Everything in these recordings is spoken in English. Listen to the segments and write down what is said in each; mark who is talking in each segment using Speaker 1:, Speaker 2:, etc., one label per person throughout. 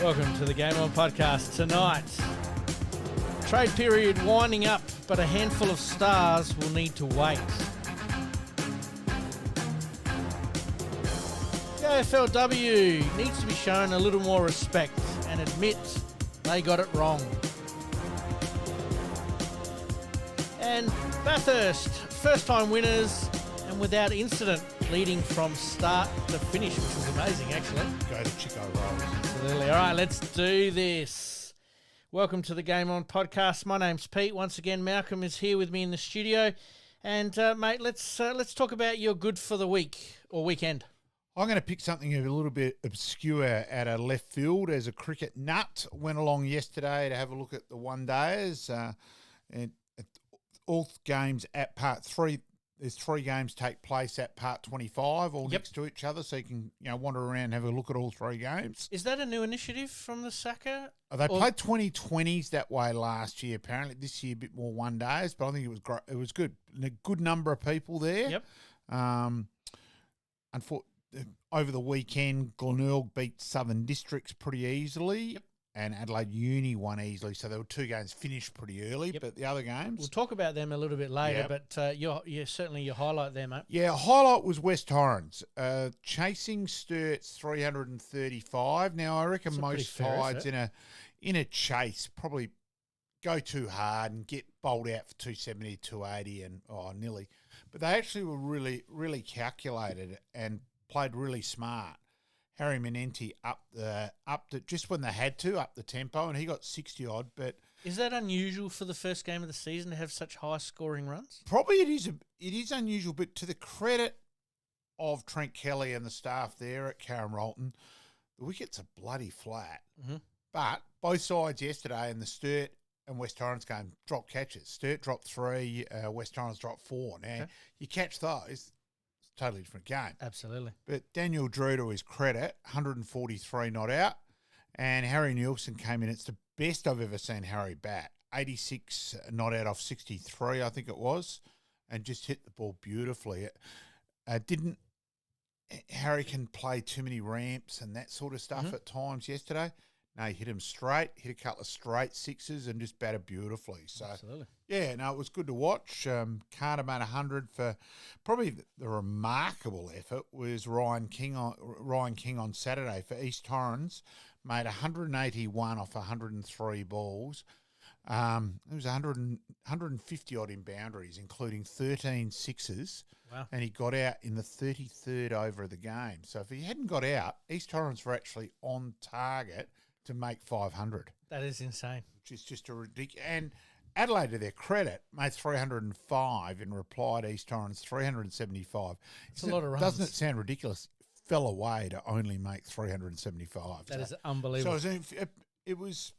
Speaker 1: Welcome to the Game On podcast tonight. Trade period winding up, but a handful of stars will need to wait. The AFLW needs to be shown a little more respect and admit they got it wrong. And Bathurst, first-time winners and without incident, leading from start to finish, which was amazing, actually.
Speaker 2: Go to Chico Rolls.
Speaker 1: Absolutely. All right, let's do this. Welcome to the Game On podcast. My name's Pete. Once again, Malcolm is here with me in the studio. And, mate, let's talk about your good for the week or weekend.
Speaker 2: I'm going to pick something a little bit obscure out of left field. As a cricket nut, went along yesterday to have a look at the one-dayers. And all games at part 3. There's 3 games take place at part 25, all next to each other, so you can wander around and have a look at all 3 games.
Speaker 1: Is that a new initiative from the SACA?
Speaker 2: They played 2020s that way last year. Apparently this year a bit more one-days, but I think it was great. It was good. And a good number of people there.
Speaker 1: Yep.
Speaker 2: Over the weekend, Glenelg beat Southern Districts pretty easily.
Speaker 1: Yep.
Speaker 2: And Adelaide Uni won easily, so there were 2 games finished pretty early. But the other games,
Speaker 1: we'll talk about them a little bit later. But certainly your highlight there, mate.
Speaker 2: Yeah, highlight was West Torrens chasing Sturt's 335. Now I reckon most sides in a chase probably go too hard and get bowled out for 270, 280, and nearly. But they actually were really, really calculated and played really smart. Harry Menenti upped just when they had to, up the tempo, and he got 60 odd. But
Speaker 1: is that unusual for the first game of the season to have such high scoring runs?
Speaker 2: Probably it is unusual, but to the credit of Trent Kelly and the staff there at Carrick, the wickets are bloody flat.
Speaker 1: Mm-hmm.
Speaker 2: But both sides yesterday in the Sturt and West Torrens game dropped catches. Sturt dropped 3, West Torrens dropped 4. Now you catch those. Totally different game.
Speaker 1: Absolutely.
Speaker 2: But Daniel Drew, to his credit, 143 not out. And Harry Nielsen came in. It's the best I've ever seen Harry bat. 86 not out off 63, I think it was, and just hit the ball beautifully. Harry can play too many ramps and that sort of stuff at times yesterday. No, he hit him straight, hit a couple of straight sixes and just batted beautifully. So,
Speaker 1: absolutely.
Speaker 2: Yeah, no, it was good to watch. Carter made 100 for probably the remarkable effort was Ryan King on Saturday for East Torrens, made 181 off 103 balls. It was 150 odd in boundaries, including 13 sixes.
Speaker 1: Wow. And
Speaker 2: he got out in the 33rd over of the game. So if he hadn't got out, East Torrens were actually on target to make 500.
Speaker 1: That is insane.
Speaker 2: Which is just a ridiculous. And Adelaide, to their credit, made 305 in reply to East Torrens 375.
Speaker 1: It's a lot of runs.
Speaker 2: Doesn't it sound ridiculous? Fell away to only make 375.
Speaker 1: That is unbelievable.
Speaker 2: So it was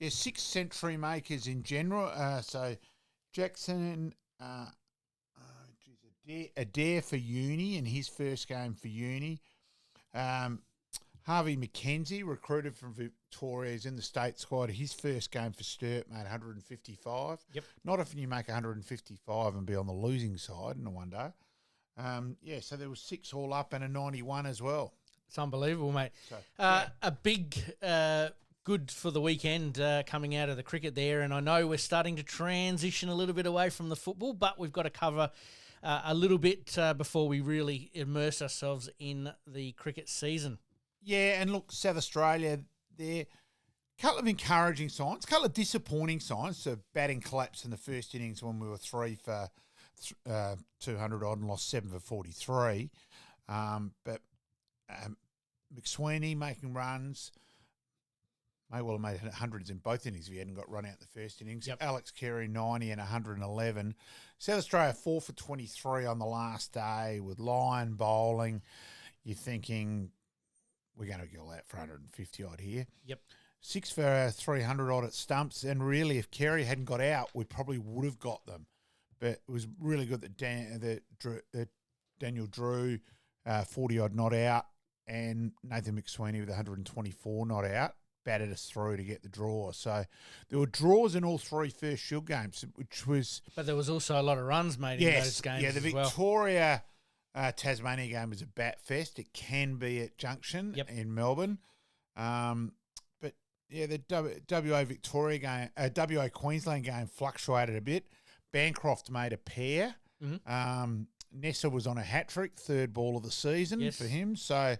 Speaker 2: 6 century makers in general. So Jackson, Adair for Uni in his first game for Uni. Harvey McKenzie, recruited from Victoria, is in the state squad. His first game for Sturt made 155.
Speaker 1: Yep.
Speaker 2: Not often you make 155 and be on the losing side in a one day. So there was 6 all up and a 91 as well.
Speaker 1: It's unbelievable, mate.
Speaker 2: So,
Speaker 1: A big good for the weekend coming out of the cricket there, and I know we're starting to transition a little bit away from the football, but we've got to cover a little bit before we really immerse ourselves in the cricket season.
Speaker 2: Yeah, and look, South Australia, there a couple of encouraging signs, a couple of disappointing signs. So batting collapse in the first innings when we were 3 for 200 odd and lost 7 for 43. But McSweeney making runs, may well have made hundreds in both innings if he hadn't got run out in the first innings.
Speaker 1: Yep.
Speaker 2: Alex Carey, 90 and 111. South Australia, 4 for 23 on the last day with Lyon bowling. You're thinking, we're going to go out for 150 odd here.
Speaker 1: Yep.
Speaker 2: 6 for 300 odd at stumps. And really, if Carey hadn't got out, we probably would have got them. But it was really good that Daniel Drew, 40 odd not out, and Nathan McSweeney with 124 not out, batted us through to get the draw. So there were draws in all 3 first Shield games, which was...
Speaker 1: But there was also a lot of runs made in those games.
Speaker 2: Yeah, the Victoria Tasmania game was a bat fest. It can be at Junction in Melbourne. But the WA Victoria game, WA Queensland game fluctuated a bit. Bancroft made a pair.
Speaker 1: Mm-hmm.
Speaker 2: Nessa was on a hat trick, third ball of the season for him. So,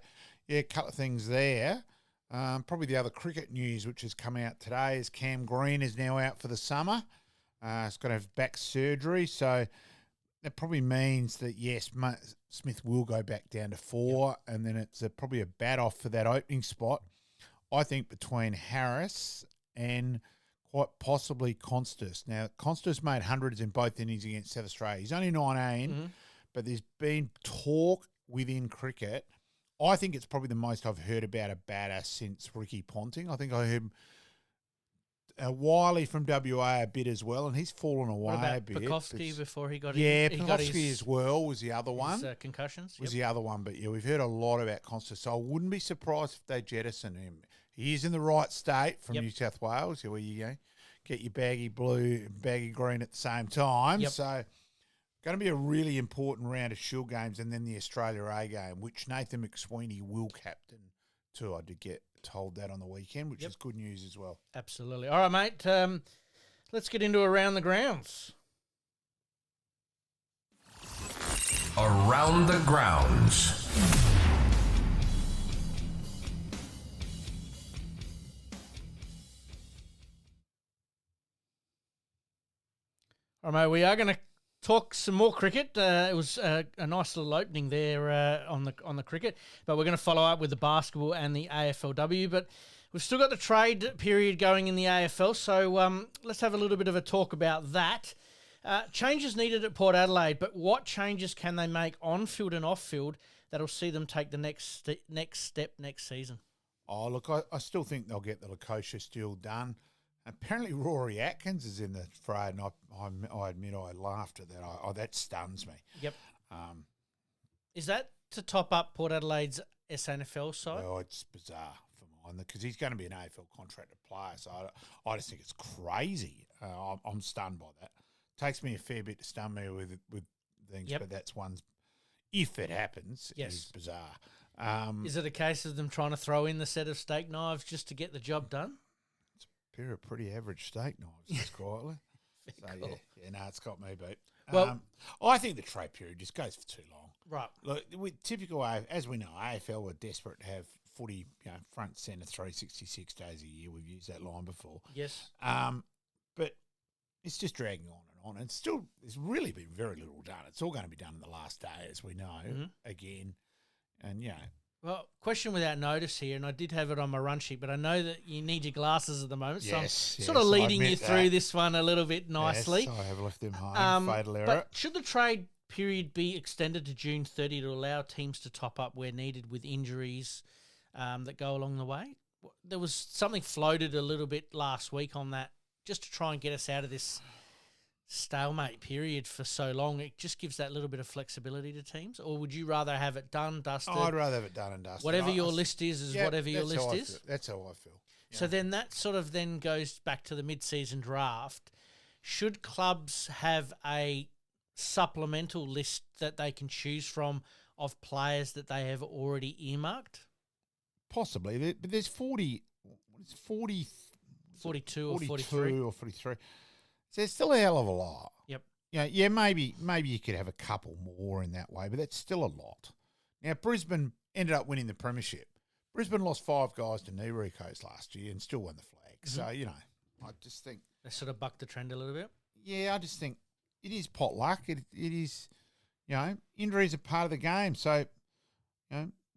Speaker 2: yeah, a couple of things there. Probably the other cricket news which has come out today is Cam Green is now out for the summer. He's got to have back surgery, so that probably means that, yes, Smith will go back down to 4, and then it's probably a bat-off for that opening spot. I think between Harris and quite possibly Constas. Now, Constas made hundreds in both innings against South Australia. He's only 19, but there's been talk within cricket. I think it's probably the most I've heard about a batter since Ricky Ponting. I think I heard Wiley from WA a bit as well, and he's fallen away a bit.
Speaker 1: Pekovsky before he got
Speaker 2: Pekovsky as well was the other one.
Speaker 1: Concussions
Speaker 2: was the other one, but yeah, we've heard a lot about Constas, so I wouldn't be surprised if they jettison him. He is in the right state from New South Wales, where you get your baggy blue and baggy green at the same time. So going to be a really important round of Shield games, and then the Australia A game, which Nathan McSweeney will captain too. I did get told that on the weekend, which is good news as well.
Speaker 1: Absolutely. All right, mate. Let's get into Around the Grounds.
Speaker 3: Around the Grounds.
Speaker 1: All right, mate. We are going to talk some more cricket. It was a nice little opening there on the cricket, but we're going to follow up with the basketball and the AFLW. But we've still got the trade period going in the AFL, so let's have a little bit of a talk about that. Changes needed at Port Adelaide, but what changes can they make on field and off field that'll see them take the next step next season?
Speaker 2: Oh, look, I still think they'll get the Lukosius deal done. Apparently, Rory Atkins is in the fray, and I admit I laughed at that. That stuns me.
Speaker 1: Yep. Is that to top up Port Adelaide's SANFL side?
Speaker 2: Well, it's bizarre for mine because he's going to be an AFL contracted player, so I just think it's crazy. I'm stunned by that. Takes me a fair bit to stun me with things, but that's one's if it happens.
Speaker 1: Yes,
Speaker 2: is bizarre.
Speaker 1: Is it a case of them trying to throw in the set of steak knives just to get the job done?
Speaker 2: Pair of pretty average steak knives, just quietly. So, cool. No, it's got me beat.
Speaker 1: Well,
Speaker 2: I think the trade period just goes for too long.
Speaker 1: Right.
Speaker 2: Look, with typical, as we know, AFL were desperate to have footy, front centre 366 days a year. We've used that line before.
Speaker 1: Yes.
Speaker 2: But it's just dragging on and on. And still, there's really been very little done. It's all going to be done in the last day, as we know, again. And,
Speaker 1: Well, question without notice here, and I did have it on my run sheet, but I know that you need your glasses at the moment, so I'm sort of leading you through this one a little bit nicely.
Speaker 2: Yes, I have left them home. Fatal error.
Speaker 1: But should the trade period be extended to June 30 to allow teams to top up where needed with injuries that go along the way? There was something floated a little bit last week on that, just to try and get us out of this stalemate period for so long. It just gives that little bit of flexibility to teams, or would you rather have it done, dusted?
Speaker 2: I'd rather have it done and dusted.
Speaker 1: Whatever your list is whatever your list is.
Speaker 2: That's how I feel.
Speaker 1: So then that sort of then goes back to the mid-season draft. Should clubs have a supplemental list that they can choose from of players that they have already earmarked?
Speaker 2: Possibly, but there's 42
Speaker 1: or 43.
Speaker 2: or 43. So it's still a hell of a lot.
Speaker 1: Yep.
Speaker 2: Maybe you could have a couple more in that way, but that's still a lot. Now, Brisbane ended up winning the premiership. Brisbane lost 5 guys to knee recos last year and still won the flag. So, I just think...
Speaker 1: They sort of bucked the trend a little bit?
Speaker 2: Yeah, I just think it is pot luck. It is, injuries are part of the game. So,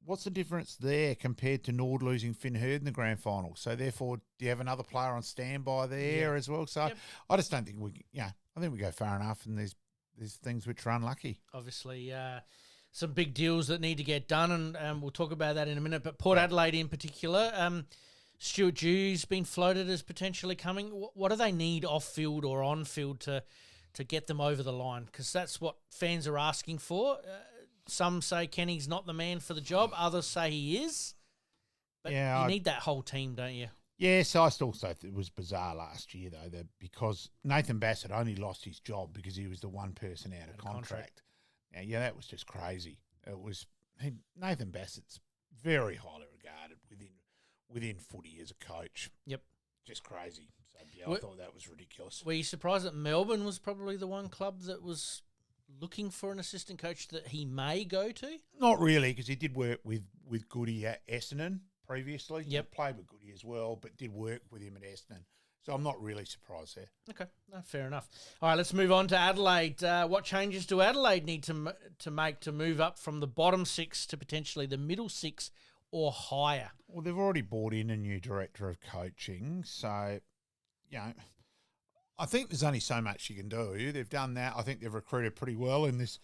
Speaker 2: what's the difference there compared to Nord losing Finn Hurd in the grand final? So, therefore, do you have another player on standby there as well? So, I just don't think I think we go far enough, and there's things which are unlucky.
Speaker 1: Obviously, some big deals that need to get done, and we'll talk about that in a minute. But Port Adelaide in particular, Stuart Dew's been floated as potentially coming. What do they need off-field or on-field to get them over the line? Because that's what fans are asking for. Some say Kenny's not the man for the job. Others say he is. But you need that whole team, don't you?
Speaker 2: Yes, I still say it was bizarre last year, though, because Nathan Bassett only lost his job because he was the one person out of contract. Now, that was just crazy. Nathan Bassett's very highly regarded within footy as a coach.
Speaker 1: Yep.
Speaker 2: Just crazy. So, yeah, I thought that was ridiculous.
Speaker 1: Were you surprised that Melbourne was probably the one club that was looking for an assistant coach that he may go to?
Speaker 2: Not really, because he did work with Goody at Essendon previously.
Speaker 1: Yep.
Speaker 2: Played with Goody as well, but did work with him at Essendon. So I'm not really surprised there.
Speaker 1: Okay, no, fair enough. All right, let's move on to Adelaide. What changes do Adelaide need to make to move up from the bottom six to potentially the middle six or higher?
Speaker 2: Well, they've already brought in a new director of coaching, so, I think there's only so much you can do. They've done that. I think they've recruited pretty well in this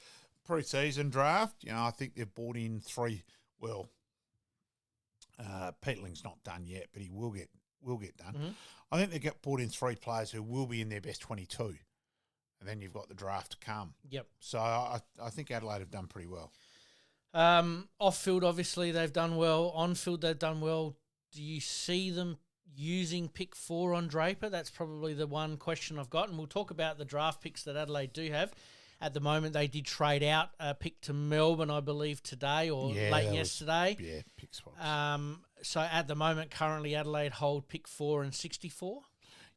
Speaker 2: pre-season draft. I think they've brought in three. Well, Petling's not done yet, but he will get done.
Speaker 1: Mm-hmm.
Speaker 2: I think they've brought in three players who will be in their best 22, and then you've got the draft to come.
Speaker 1: Yep.
Speaker 2: So I think Adelaide have done pretty well.
Speaker 1: Off-field, obviously, they've done well. On-field, they've done well. Do you see them using pick 4 on Draper? That's probably the one question I've got, and we'll talk about the draft picks that Adelaide do have. At the moment, they did trade out a pick to Melbourne, I believe, today or late yesterday.
Speaker 2: Pick swaps.
Speaker 1: So at the moment, currently Adelaide hold pick 4 and 64.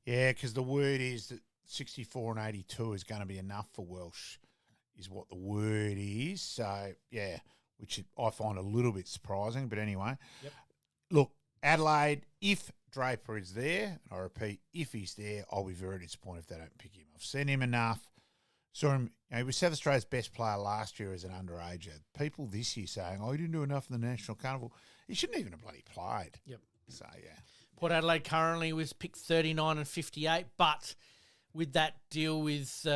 Speaker 2: Yeah, because the word is that 64 and 82 is going to be enough for Welsh, is what the word is. So, yeah, which I find a little bit surprising. But anyway, Look, Adelaide, if Draper is there, and I repeat, if he's there, I'll be very disappointed if they don't pick him. I've seen him enough. Saw him, he was South Australia's best player last year as an underager. People this year saying, he didn't do enough in the National Carnival. He shouldn't even have bloody played.
Speaker 1: Yep.
Speaker 2: So, yeah.
Speaker 1: Port Adelaide currently with pick 39 and 58, but with that deal with,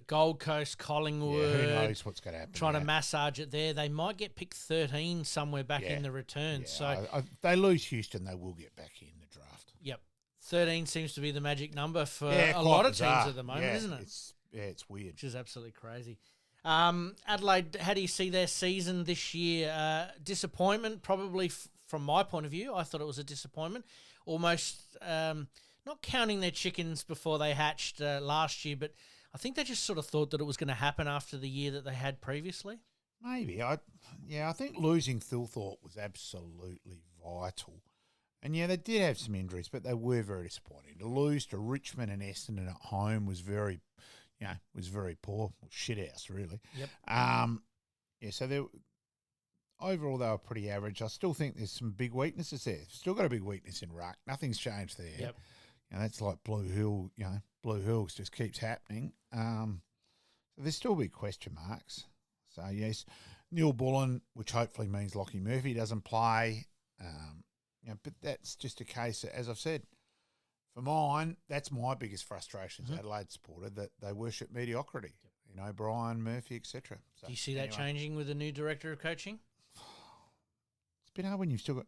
Speaker 1: Gold Coast, Collingwood.
Speaker 2: Yeah, who knows what's going to happen.
Speaker 1: Trying to massage it there. They might get pick 13 somewhere back in the return.
Speaker 2: Yeah,
Speaker 1: so
Speaker 2: they lose Houston, they will get back in the draft.
Speaker 1: Yep. 13 seems to be the magic number for
Speaker 2: Yeah,
Speaker 1: a lot of
Speaker 2: bizarre.
Speaker 1: teams at the moment, isn't it?
Speaker 2: It's weird.
Speaker 1: Which is absolutely crazy. Adelaide, how do you see their season this year? Disappointment, probably from my point of view. I thought it was a disappointment. Almost not counting their chickens before they hatched last year, but I think they just sort of thought that it was going to happen after the year that they had previously.
Speaker 2: Maybe. I think losing Thilthorpe was absolutely vital. And, they did have some injuries, but they were very disappointing. To lose to Richmond and Essendon at home was very poor. Well, shithouse, really.
Speaker 1: Yep.
Speaker 2: So overall they were pretty average. I still think there's some big weaknesses there. Still got a big weakness in ruck. Nothing's changed there.
Speaker 1: Yep.
Speaker 2: That's like Blue Hill. Blue Hills just keeps happening. So there's still big question marks. So, yes, Neil Bullen, which hopefully means Lockie Murphy doesn't play. But that's just a case, as I've said, for mine, that's my biggest frustration as Adelaide supporter, that they worship mediocrity. Yep. Brian, Murphy, etc. So,
Speaker 1: do you see that changing with the new director of coaching?
Speaker 2: It's been hard when you've still got...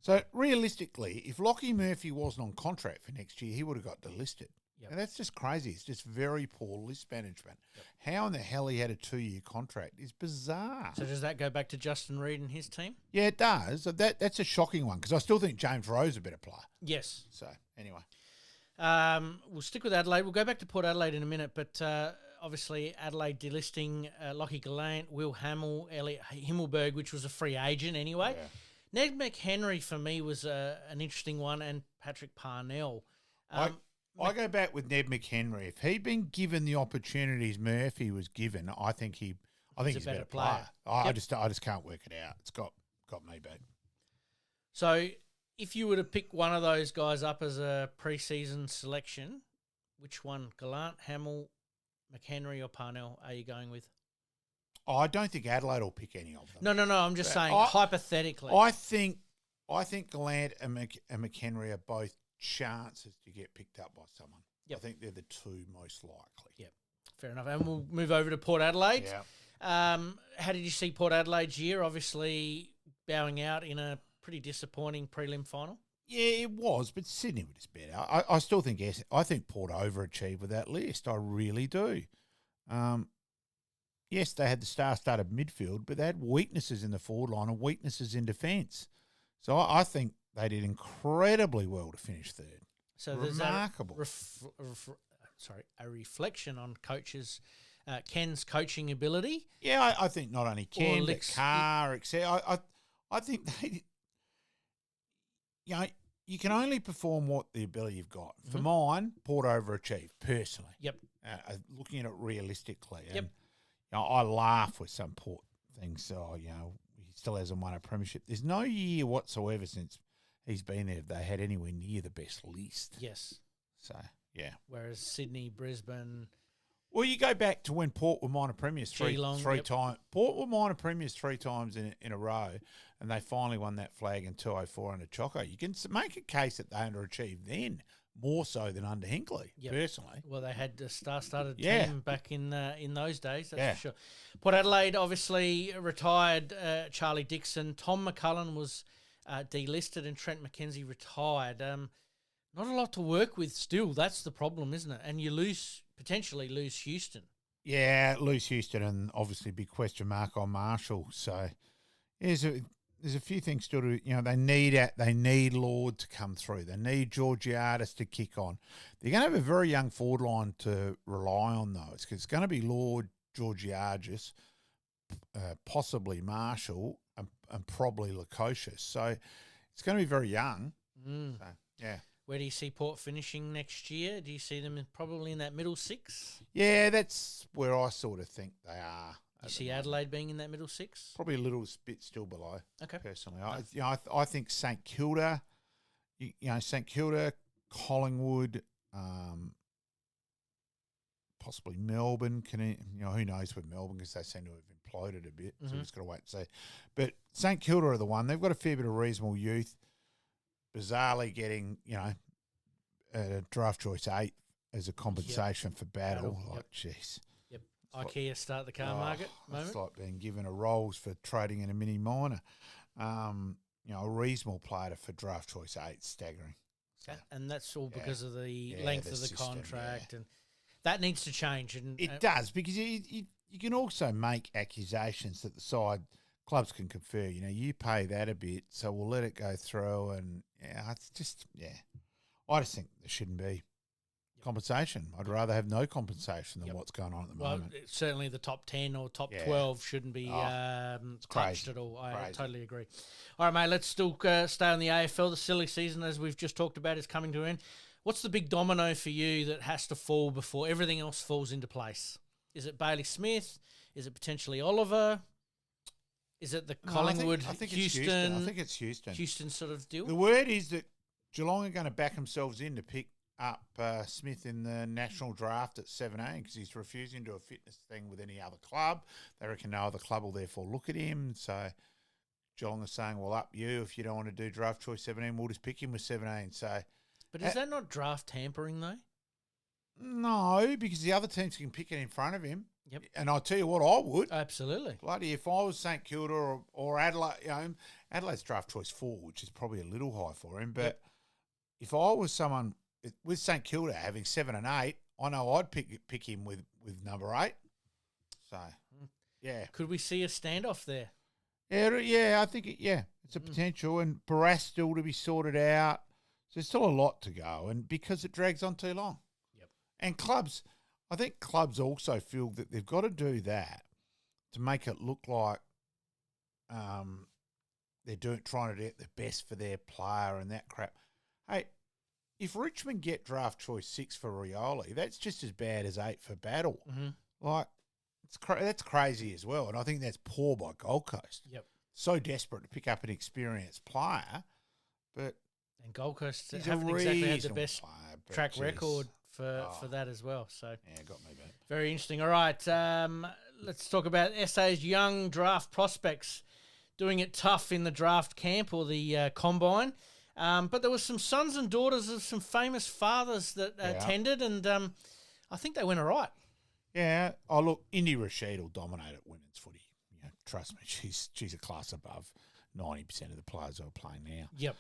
Speaker 2: So, realistically, if Lockie Murphy wasn't on contract for next year, he would have got delisted.
Speaker 1: Yep.
Speaker 2: And that's just crazy. It's just very poor list management. Yep. How in the hell he had a 2-year contract is bizarre.
Speaker 1: So does that go back to Justin Reid and his team?
Speaker 2: Yeah, it does. That's a shocking one because I still think James Rowe is a better player.
Speaker 1: Yes.
Speaker 2: So, anyway.
Speaker 1: We'll stick with Adelaide. We'll go back to Port Adelaide in a minute, but obviously Adelaide delisting Lockie Gallant, Will Hamill, Elliot Himmelberg, which was a free agent anyway. Yeah. Ned McHenry for me was an interesting one, and Patrick Parnell.
Speaker 2: I go back with Ned McHenry. If he'd been given the opportunities Murphy was given, I think he's a better player. I just can't work it out. It's got me bad.
Speaker 1: So, if you were to pick one of those guys up as a pre-season selection, which one, Gallant, Hamill, McHenry, or Parnell, are you going with?
Speaker 2: I don't think Adelaide will pick any of them.
Speaker 1: No. I'm just saying hypothetically.
Speaker 2: I think Gallant and McHenry are both chances to get picked up by someone. Yep. I think they're the two most likely.
Speaker 1: Yep, fair enough. And we'll move over to Port Adelaide.
Speaker 2: Yeah.
Speaker 1: How did you see Port Adelaide's year? Obviously bowing out in a pretty disappointing prelim final.
Speaker 2: Yeah, it was, but Sydney was better. I still think Port overachieved with that list. I really do. Yes, they had the star-studded midfield, but they had weaknesses in the forward line and weaknesses in defence. So I think they did incredibly well to finish third.
Speaker 1: So
Speaker 2: remarkable.
Speaker 1: There's a reflection on coaches, Ken's coaching ability.
Speaker 2: Yeah, I think not only Ken, but Carr, etc. I think you know, you can only perform what the ability you've got. For mine, Port overachieved personally.
Speaker 1: Yep.
Speaker 2: Looking at it realistically.
Speaker 1: Yep.
Speaker 2: And, you know, I laugh with some Port things. So, you know, he still hasn't won a premiership. There's no year whatsoever since he's been there they had anywhere near the best list.
Speaker 1: Yes.
Speaker 2: So, yeah.
Speaker 1: Whereas Sydney, Brisbane.
Speaker 2: Well, you go back to when Port were minor premiers three times. Port were minor premiers 3 times in a row, and they finally won that flag in 2004 under Choco. You can make a case that they underachieved then, more so than under Hinkley, personally.
Speaker 1: Well, they had a star-studded team back in those days, that's for sure. Port Adelaide obviously retired Charlie Dixon. Tom McCullen was delisted and Trent McKenzie retired. Not a lot to work with still. That's the problem, isn't it? And you potentially lose Houston.
Speaker 2: Yeah, lose Houston, and obviously big question mark on Marshall. So there's a few things still to, you know, they need Lord to come through. They need Georgiadis to kick on. They're going to have a very young forward line to rely on those, because it's going to be Lord, Georgiadis, possibly Marshall, and probably Lukosius. So it's going to be very young. So, yeah.
Speaker 1: Where do you see Port finishing next year? Do you see them probably in that middle 6?
Speaker 2: Yeah, that's where I sort of think they are.
Speaker 1: You see Adelaide being in that middle 6?
Speaker 2: Probably a little bit still below.
Speaker 1: Okay.
Speaker 2: Personally, I think St Kilda, St Kilda, Collingwood, possibly Melbourne. Who knows with Melbourne, because they seem to have imploded a bit. So we've just got to wait and see. But St Kilda are the one. They've got a fair bit of reasonable youth. Bizarrely getting, draft choice 8 as a compensation for battle. Jeez.
Speaker 1: Yep. IKEA start the car market moment.
Speaker 2: It's like being given a Rolls for trading in a mini minor. A reasonable player for draft choice 8, staggering. So,
Speaker 1: and that's all because of the length of the system, contract. And that needs to change. And
Speaker 2: it does, because you can also make accusations that the side – clubs can confer, you pay that a bit, so we'll let it go through. And, it's just, I just think there shouldn't be compensation. I'd rather have no compensation than what's going on at the moment.
Speaker 1: Certainly the top 10 or top 12 shouldn't be touched at all. I totally agree. All right, mate, let's still stay on the AFL. The silly season, as we've just talked about, is coming to an end. What's the big domino for you that has to fall before everything else falls into place? Is it Bailey Smith? Is it potentially Oliver? Is it the Collingwood,
Speaker 2: I think
Speaker 1: Houston?
Speaker 2: It's Houston. I think it's Houston.
Speaker 1: Houston sort of deal?
Speaker 2: The word is that Geelong are going to back themselves in to pick up Smith in the national draft at 17, because he's refusing to do a fitness thing with any other club. They reckon no other club will therefore look at him. So Geelong are saying, well, up you. If you don't want to do draft choice 17, we'll just pick him with 17. So,
Speaker 1: but is that not draft tampering, though?
Speaker 2: No, because the other teams can pick it in front of him.
Speaker 1: Yep.
Speaker 2: And I'll tell you what, I would.
Speaker 1: Absolutely.
Speaker 2: Bloody, if I was St Kilda or Adelaide, Adelaide's draft choice 4, which is probably a little high for him. But if I was someone with St Kilda having 7 and 8, I know I'd pick him with number 8. So, yeah.
Speaker 1: Could we see a standoff there?
Speaker 2: Yeah, I think it's a potential. And Barras still to be sorted out. So there's still a lot to go, and because it drags on too long.
Speaker 1: Yep. And
Speaker 2: I think clubs also feel that they've got to do that to make it look like they're trying to do the best for their player and that crap. Hey, if Richmond get draft choice 6 for Rioli, that's just as bad as 8 for Battle.
Speaker 1: Mm-hmm.
Speaker 2: Like, that's crazy as well, and I think that's poor by Gold Coast.
Speaker 1: Yep.
Speaker 2: So desperate to pick up an experienced player, but
Speaker 1: and Gold Coast haven't exactly had the best track record for that as well. So
Speaker 2: got me back.
Speaker 1: Very interesting. All right, let's talk about SA's young draft prospects doing it tough in the draft camp or the combine. But there were some sons and daughters of some famous fathers that attended, and I think they went all right.
Speaker 2: Yeah. Oh, look, Indy Rashid will dominate at women's footy. Trust me, she's a class above 90% of the players who are playing now.
Speaker 1: Yep.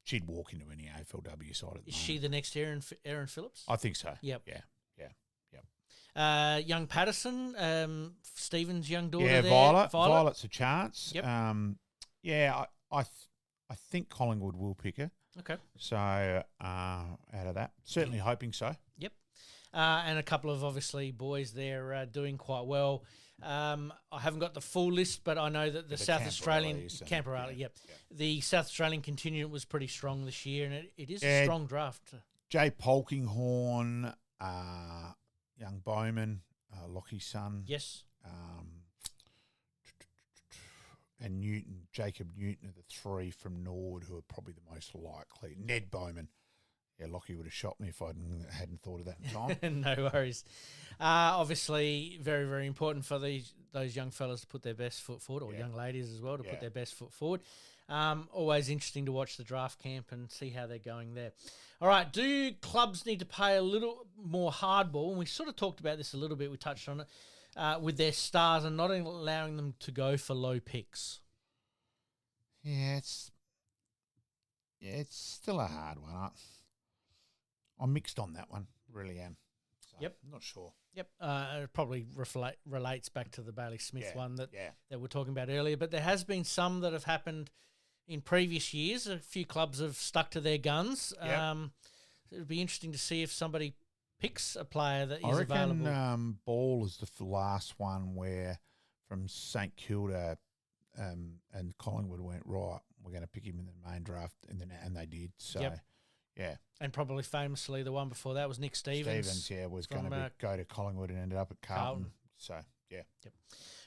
Speaker 2: She'd walk into any AFLW side.
Speaker 1: Is she the next Aaron Phillips?
Speaker 2: I think so.
Speaker 1: Yep.
Speaker 2: Yeah.
Speaker 1: Young Patterson, Stephen's young daughter.
Speaker 2: Yeah,
Speaker 1: there.
Speaker 2: Violet's a chance.
Speaker 1: Yep.
Speaker 2: I think Collingwood will pick her.
Speaker 1: Okay.
Speaker 2: So out of that, certainly hoping so.
Speaker 1: Yep. And a couple of obviously boys there doing quite well. I haven't got the full list, but I know that the South Australian Camperale, the South Australian contingent was pretty strong this year, and it is a strong draft.
Speaker 2: Jay Polkinghorne, young Bowman, Lockie's son.
Speaker 1: Yes.
Speaker 2: And Newton, Jacob Newton are the three from Nord who are probably the most likely. Ned Bowman. Yeah, Lockie would have shot me if I hadn't thought of that in time.
Speaker 1: No worries. Obviously, very, very important for those young fellas to put their best foot forward, or young ladies as well, to put their best foot forward. Always interesting to watch the draft camp and see how they're going there. All right, do clubs need to pay a little more hardball? And we sort of talked about this a little bit. We touched on it. With their stars and not allowing them to go for low picks.
Speaker 2: Yeah, it's still a hard one. I'm mixed on that one, really am. So
Speaker 1: Yep.
Speaker 2: I'm not sure.
Speaker 1: Yep. It probably relates back to the Bailey Smith one that we're talking about earlier. But there has been some that have happened in previous years. A few clubs have stuck to their guns. Yep. It would be interesting to see if somebody picks a player that is available.
Speaker 2: I reckon Ball is the last one where from St Kilda and Collingwood went, right, we're going to pick him in the main draft, and they did. So, yeah.
Speaker 1: And probably famously the one before that was Nick Stevens.
Speaker 2: Was going to go to Collingwood and ended up at Carlton. So, yeah.
Speaker 1: Yep.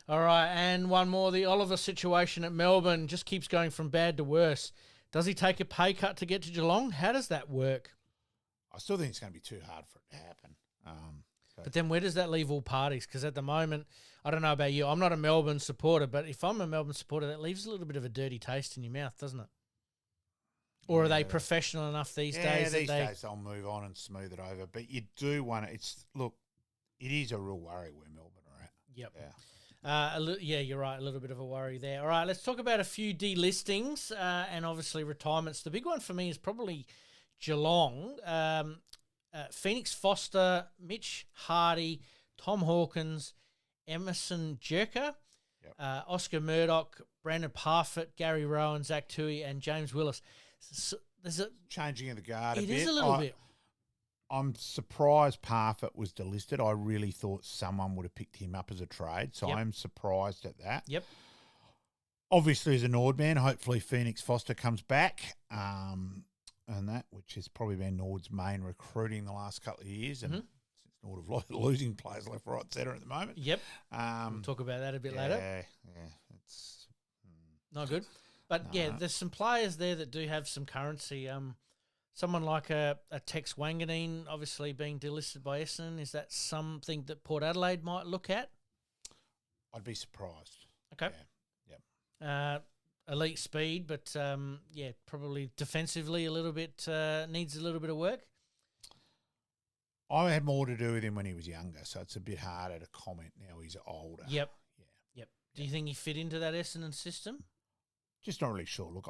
Speaker 1: All right, and one more. The Oliver situation at Melbourne just keeps going from bad to worse. Does he take a pay cut to get to Geelong? How does that work?
Speaker 2: I still think it's going to be too hard for it to happen.
Speaker 1: But then where does that leave all parties? Because at the moment, I don't know about you, I'm not a Melbourne supporter, but if I'm a Melbourne supporter, that leaves a little bit of a dirty taste in your mouth, doesn't it? Or are they professional enough these days?
Speaker 2: These days they'll move on and smooth it over. But you do want to, it is a real worry where Melbourne are at.
Speaker 1: Yep. Yeah. You're right. A little bit of a worry there. All right, let's talk about a few delistings and obviously retirements. The big one for me is probably Geelong. Phoenix Foster, Mitch Hardy, Tom Hawkins, Emerson Jerker, Oscar Murdoch, Brandon Parfitt, Gary Rowan, Zach Tui, and James Willis. So there's a
Speaker 2: changing of the guard a bit.
Speaker 1: It is a little bit.
Speaker 2: I'm surprised Parfitt was delisted. I really thought someone would have picked him up as a trade, so I'm surprised at that.
Speaker 1: Yep.
Speaker 2: Obviously, as a Nord man, hopefully Phoenix Foster comes back. And that, which has probably been Nord's main recruiting the last couple of years, and since Nord have losing players left, right, centre at the moment.
Speaker 1: Yep. We'll talk about that a bit later.
Speaker 2: Yeah, it's
Speaker 1: not good. But there's some players there that do have some currency. Someone like a Tex Wanganeen, obviously being delisted by Essendon, is that something that Port Adelaide might look at?
Speaker 2: I'd be surprised.
Speaker 1: Okay.
Speaker 2: Yeah.
Speaker 1: Elite speed, but probably defensively a little bit needs a little bit of work.
Speaker 2: I had more to do with him when he was younger, so it's a bit harder to comment now he's older.
Speaker 1: Yep. Do you think he fit into that Essendon system?
Speaker 2: Just not really sure. Look,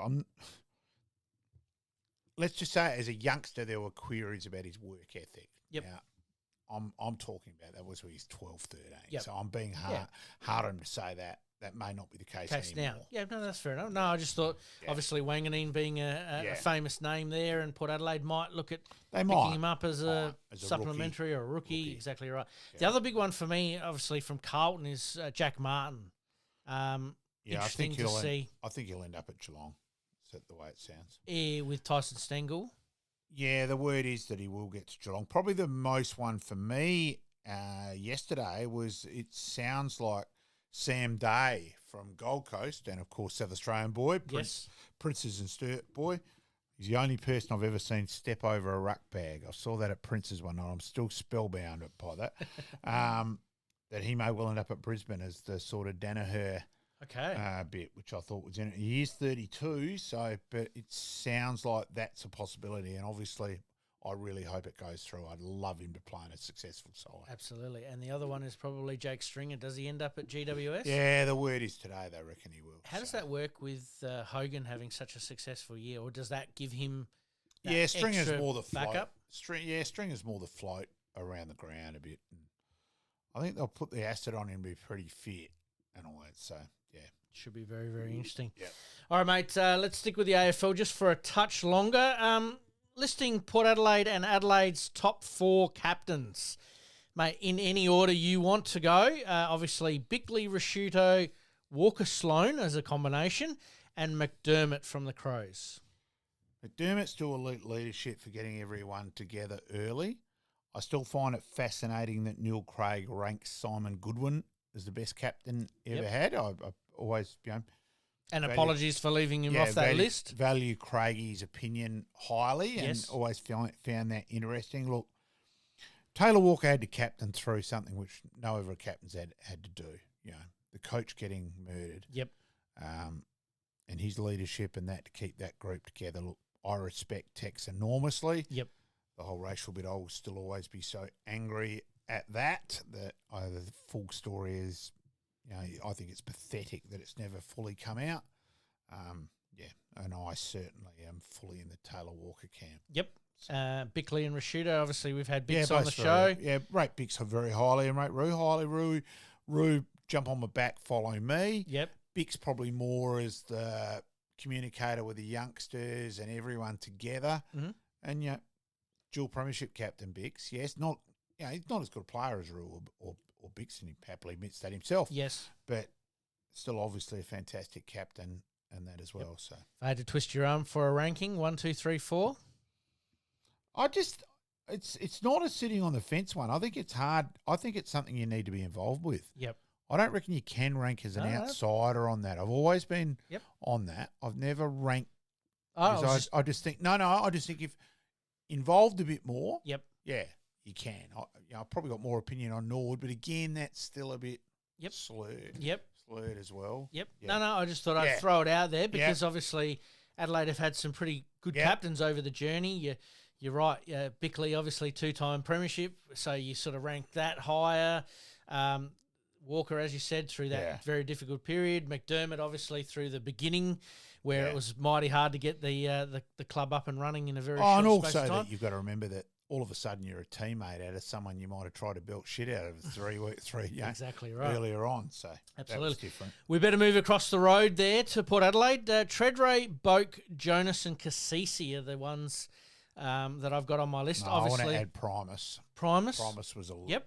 Speaker 2: let's just say as a youngster there were queries about his work ethic.
Speaker 1: Yep.
Speaker 2: Now, I'm talking about that was when he's 12, 13.
Speaker 1: Yep.
Speaker 2: So I'm being hard on him to say that. That may not be the case anymore.
Speaker 1: Now. Yeah, no, that's fair enough. No, I just thought, obviously, Wanganeen being a famous name there, and Port Adelaide might look at picking him up as a supplementary or a rookie. Exactly right. Yeah. The other big one for me, obviously, from Carlton is Jack Martin. Interesting to see.
Speaker 2: I think he'll end up at Geelong. Is that the way it sounds?
Speaker 1: Yeah, with Tyson Stengel.
Speaker 2: Yeah, the word is that he will get to Geelong. Probably the most one for me yesterday was it sounds like Sam Day from Gold Coast and, of course, South Australian boy, Princes and Sturt boy. He's the only person I've ever seen step over a ruck bag. I saw that at Prince's one night. I'm still spellbound by that. That he may well end up at Brisbane as the sort of Danaher bit, which I thought was in it. He is 32, but it sounds like that's a possibility. And obviously, I really hope it goes through. I'd love him to play in a successful side.
Speaker 1: Absolutely. And the other one is probably Jake Stringer. Does he end up at GWS?
Speaker 2: Yeah, the word is today they reckon he will.
Speaker 1: How does that work with Hogan having such a successful year? Or does that give him
Speaker 2: Stringer's more the float.
Speaker 1: Backup?
Speaker 2: Stringer's more the float around the ground a bit. And I think they'll put the acid on him to be pretty fit and all that. So, yeah.
Speaker 1: Should be very, very interesting.
Speaker 2: Yeah.
Speaker 1: All right, mate, let's stick with the AFL just for a touch longer. Listing Port Adelaide and Adelaide's top 4 captains. Mate, in any order you want to go, obviously Bickley, Rasciuto, Walker-Sloan as a combination, and McDermott from the Crows.
Speaker 2: McDermott's to elite leadership for getting everyone together early. I still find it fascinating that Neil Craig ranks Simon Goodwin as the best captain ever had. I always,
Speaker 1: And apologies for leaving him off that list.
Speaker 2: Value Craigie's opinion highly and always found that interesting. Look, Taylor Walker had to captain through something which no other captains had to do. The coach getting murdered.
Speaker 1: Yep.
Speaker 2: And his leadership and that to keep that group together. Look, I respect Tex enormously.
Speaker 1: Yep. The
Speaker 2: whole racial bit, I will still always be so angry at that the full story is, I think it's pathetic that it's never fully come out. And I certainly am fully in the Taylor Walker camp.
Speaker 1: Yep. Bickley and Rasciuto, obviously we've had Bix on the show.
Speaker 2: Rate Bix very highly and rate Roo highly. Roo, jump on my back, follow me.
Speaker 1: Yep.
Speaker 2: Bix probably more as the communicator with the youngsters and everyone together.
Speaker 1: Mm-hmm.
Speaker 2: And, dual premiership captain Bix, yes, not he's not as good a player as Roo or Bix, and he happily admits that himself.
Speaker 1: Yes.
Speaker 2: But still obviously a fantastic captain and that as well. Yep. So
Speaker 1: if I had to twist your arm for a ranking, 1, 2, 3, 4.
Speaker 2: It's not a sitting on the fence one. I think it's hard. I think it's something you need to be involved with.
Speaker 1: Yep.
Speaker 2: I don't reckon you can rank as an outsider on that. I've always been on that. I've never ranked. I just think if involved a bit more.
Speaker 1: Yep.
Speaker 2: Yeah, you can. I've probably got more opinion on Nord, but again, that's still a bit slurred.
Speaker 1: Yep.
Speaker 2: Slurred as well.
Speaker 1: Yep. No, I just thought I'd throw it out there because obviously Adelaide have had some pretty good captains over the journey. You're right. Bickley, obviously 2-time premiership, so you sort of rank that higher. Walker, as you said, through that very difficult period. McDermott, obviously, through the beginning where it was mighty hard to get the club up and running in a very short space of time.
Speaker 2: And also that you've got to remember that all of a sudden you're a teammate out of someone you might have tried to belt shit out of 3 weeks,
Speaker 1: exactly right.
Speaker 2: earlier on. So
Speaker 1: absolutely
Speaker 2: that was different.
Speaker 1: We better move across the road there to Port Adelaide. Treadray, Boak, Jonas and Cassisi are the ones that I've got on my list.
Speaker 2: No,
Speaker 1: obviously,
Speaker 2: I want to add Primus. Primus was a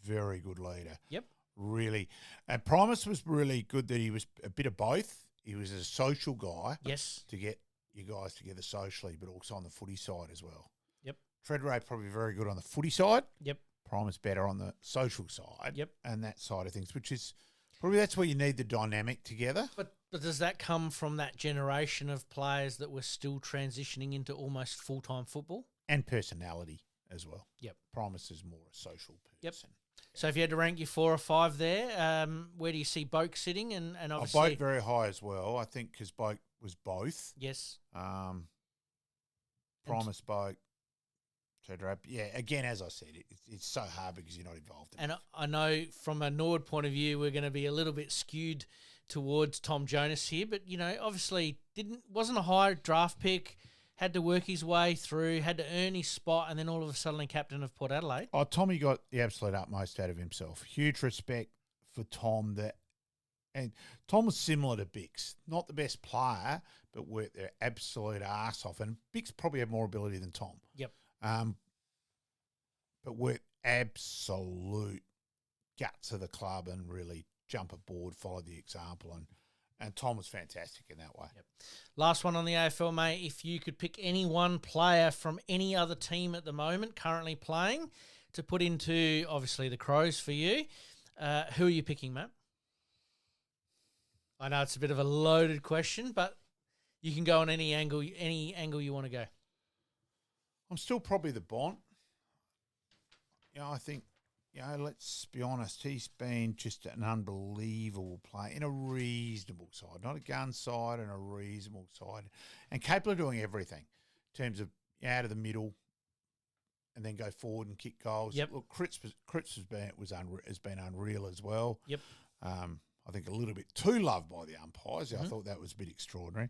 Speaker 2: very good leader.
Speaker 1: Yep.
Speaker 2: Really. And Primus was really good that he was a bit of both. He was a social guy.
Speaker 1: Yes.
Speaker 2: To get you guys together socially, but also on the footy side as well.
Speaker 1: Yep.
Speaker 2: Treadray probably very good on the footy side.
Speaker 1: Yep.
Speaker 2: Primus better on the social side.
Speaker 1: Yep.
Speaker 2: And that side of things, which is probably that's where you need the dynamic together.
Speaker 1: But does that come from that generation of players that were still transitioning into almost full-time football?
Speaker 2: And personality as well.
Speaker 1: Yep.
Speaker 2: Primus is more a social person.
Speaker 1: Yep. So if you had to rank your 4 or 5 there, where do you see Boak sitting? And obviously
Speaker 2: Boak very high as well. I think because Boak was both.
Speaker 1: Yes.
Speaker 2: Primus, Boak, Treadray. Yeah. Again, as I said, it's so hard because you're not involved.
Speaker 1: And I know from a Nord point of view, we're going to be a little bit skewed towards Tom Jonas here, but obviously wasn't a high draft pick. Had to work his way through, had to earn his spot, and then all of a sudden captain of Port Adelaide.
Speaker 2: Oh, Tommy got the absolute utmost out of himself. Huge respect for Tom. And Tom was similar to Bix. Not the best player, but worked their absolute arse off. And Bix probably had more ability than Tom.
Speaker 1: Yep.
Speaker 2: But worked absolute guts of the club and really jump aboard, followed the example, and Tom was fantastic in that way.
Speaker 1: Yep. Last one on the AFL, mate. If you could pick any one player from any other team at the moment currently playing to put into, obviously, the Crows for you, who are you picking, Matt? I know it's a bit of a loaded question, but you can go on any angle you want to go.
Speaker 2: I'm still probably the Bont. I think, let's be honest, he's been just an unbelievable player in a reasonable side, not a gun side, and a reasonable side, and capable of doing everything in terms of out of the middle and then go forward and kick goals.
Speaker 1: Yep.
Speaker 2: Look, Cripps has been unreal as well.
Speaker 1: Yep.
Speaker 2: I think a little bit too loved by the umpires. I thought that was a bit extraordinary,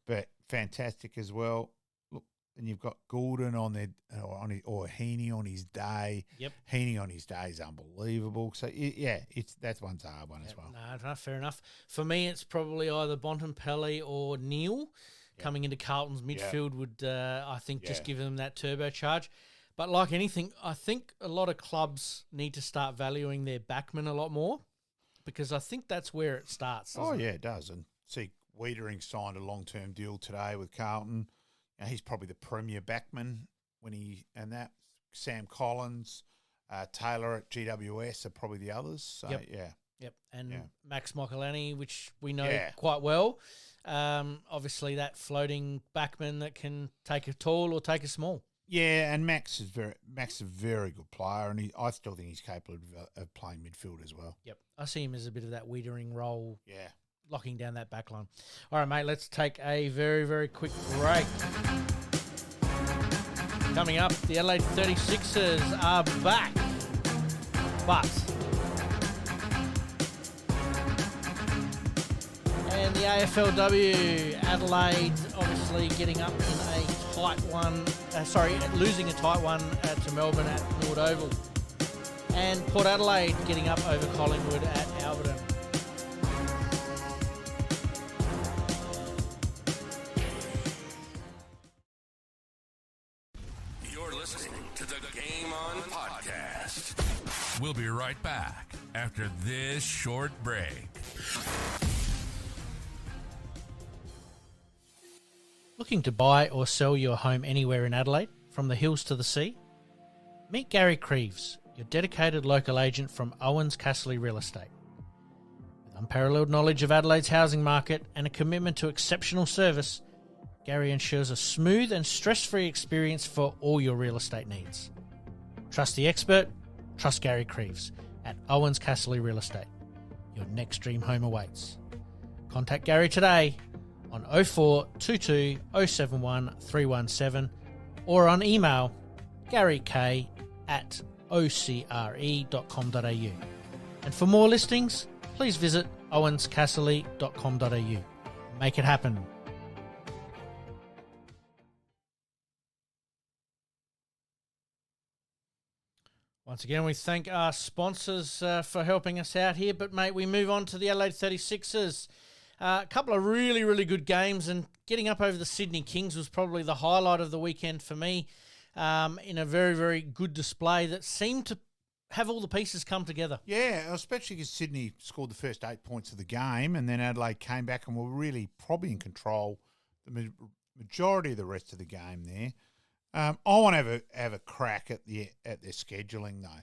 Speaker 2: but fantastic as well. Look, and you've got Gordon or Heaney on his day.
Speaker 1: Yep.
Speaker 2: Heaney on his day is unbelievable. So that one's a hard one as well.
Speaker 1: No, fair enough. For me, it's probably either Bontempelli or Neil coming into Carlton's midfield would, I think, just give them that turbocharge. But like anything, I think a lot of clubs need to start valuing their backmen a lot more, because I think that's where it starts.
Speaker 2: Oh, yeah, it does. And see, Wiedering signed a long-term deal today with Carlton. He's probably the premier backman and that. Sam Collins, Taylor at GWS are probably the others. So, yeah.
Speaker 1: Yep, and Max Michelani, which we know quite well. Obviously, that floating backman that can take a tall or take a small.
Speaker 2: Yeah, and Max is a very good player, and I still think he's capable of playing midfield as well.
Speaker 1: Yep, I see him as a bit of that Wiedering role.
Speaker 2: Yeah.
Speaker 1: Locking down that back line. All right, mate, let's take a very, very quick break. Coming up, the Adelaide 36ers are back. But and the AFLW, Adelaide obviously getting up in a tight one. Losing a tight one to Melbourne at Nord Oval. And Port Adelaide getting up over Collingwood at Alberton.
Speaker 3: You're listening to the Game On Podcast. We'll be right back after this short break.
Speaker 1: Looking to buy or sell your home anywhere in Adelaide, from the hills to the sea? Meet Gary KRIEVS, your dedicated local agent from OUWENS CASSERLY Real Estate. With unparalleled knowledge of Adelaide's housing market and a commitment to exceptional service, Gary ensures a smooth and stress-free experience for all your real estate needs. Trust the expert, trust Gary KRIEVS at OUWENS CASSERLY Real Estate. Your next dream home awaits. Contact Gary today on 0422 071 317 or on email garyk@ocre.com.au. And for more listings, please visit owenscasserly.com.au. Make it happen. Once again, we thank our sponsors for helping us out here. But, mate, we move on to the Adelaide 36ers. A couple of really, really good games, and getting up over the Sydney Kings was probably the highlight of the weekend for me, in a very, very good display that seemed to have all the pieces come together.
Speaker 2: Yeah, especially because Sydney scored the first 8 points of the game, and then Adelaide came back and were really probably in control the majority of the rest of the game there. I want to have a crack at their scheduling, though.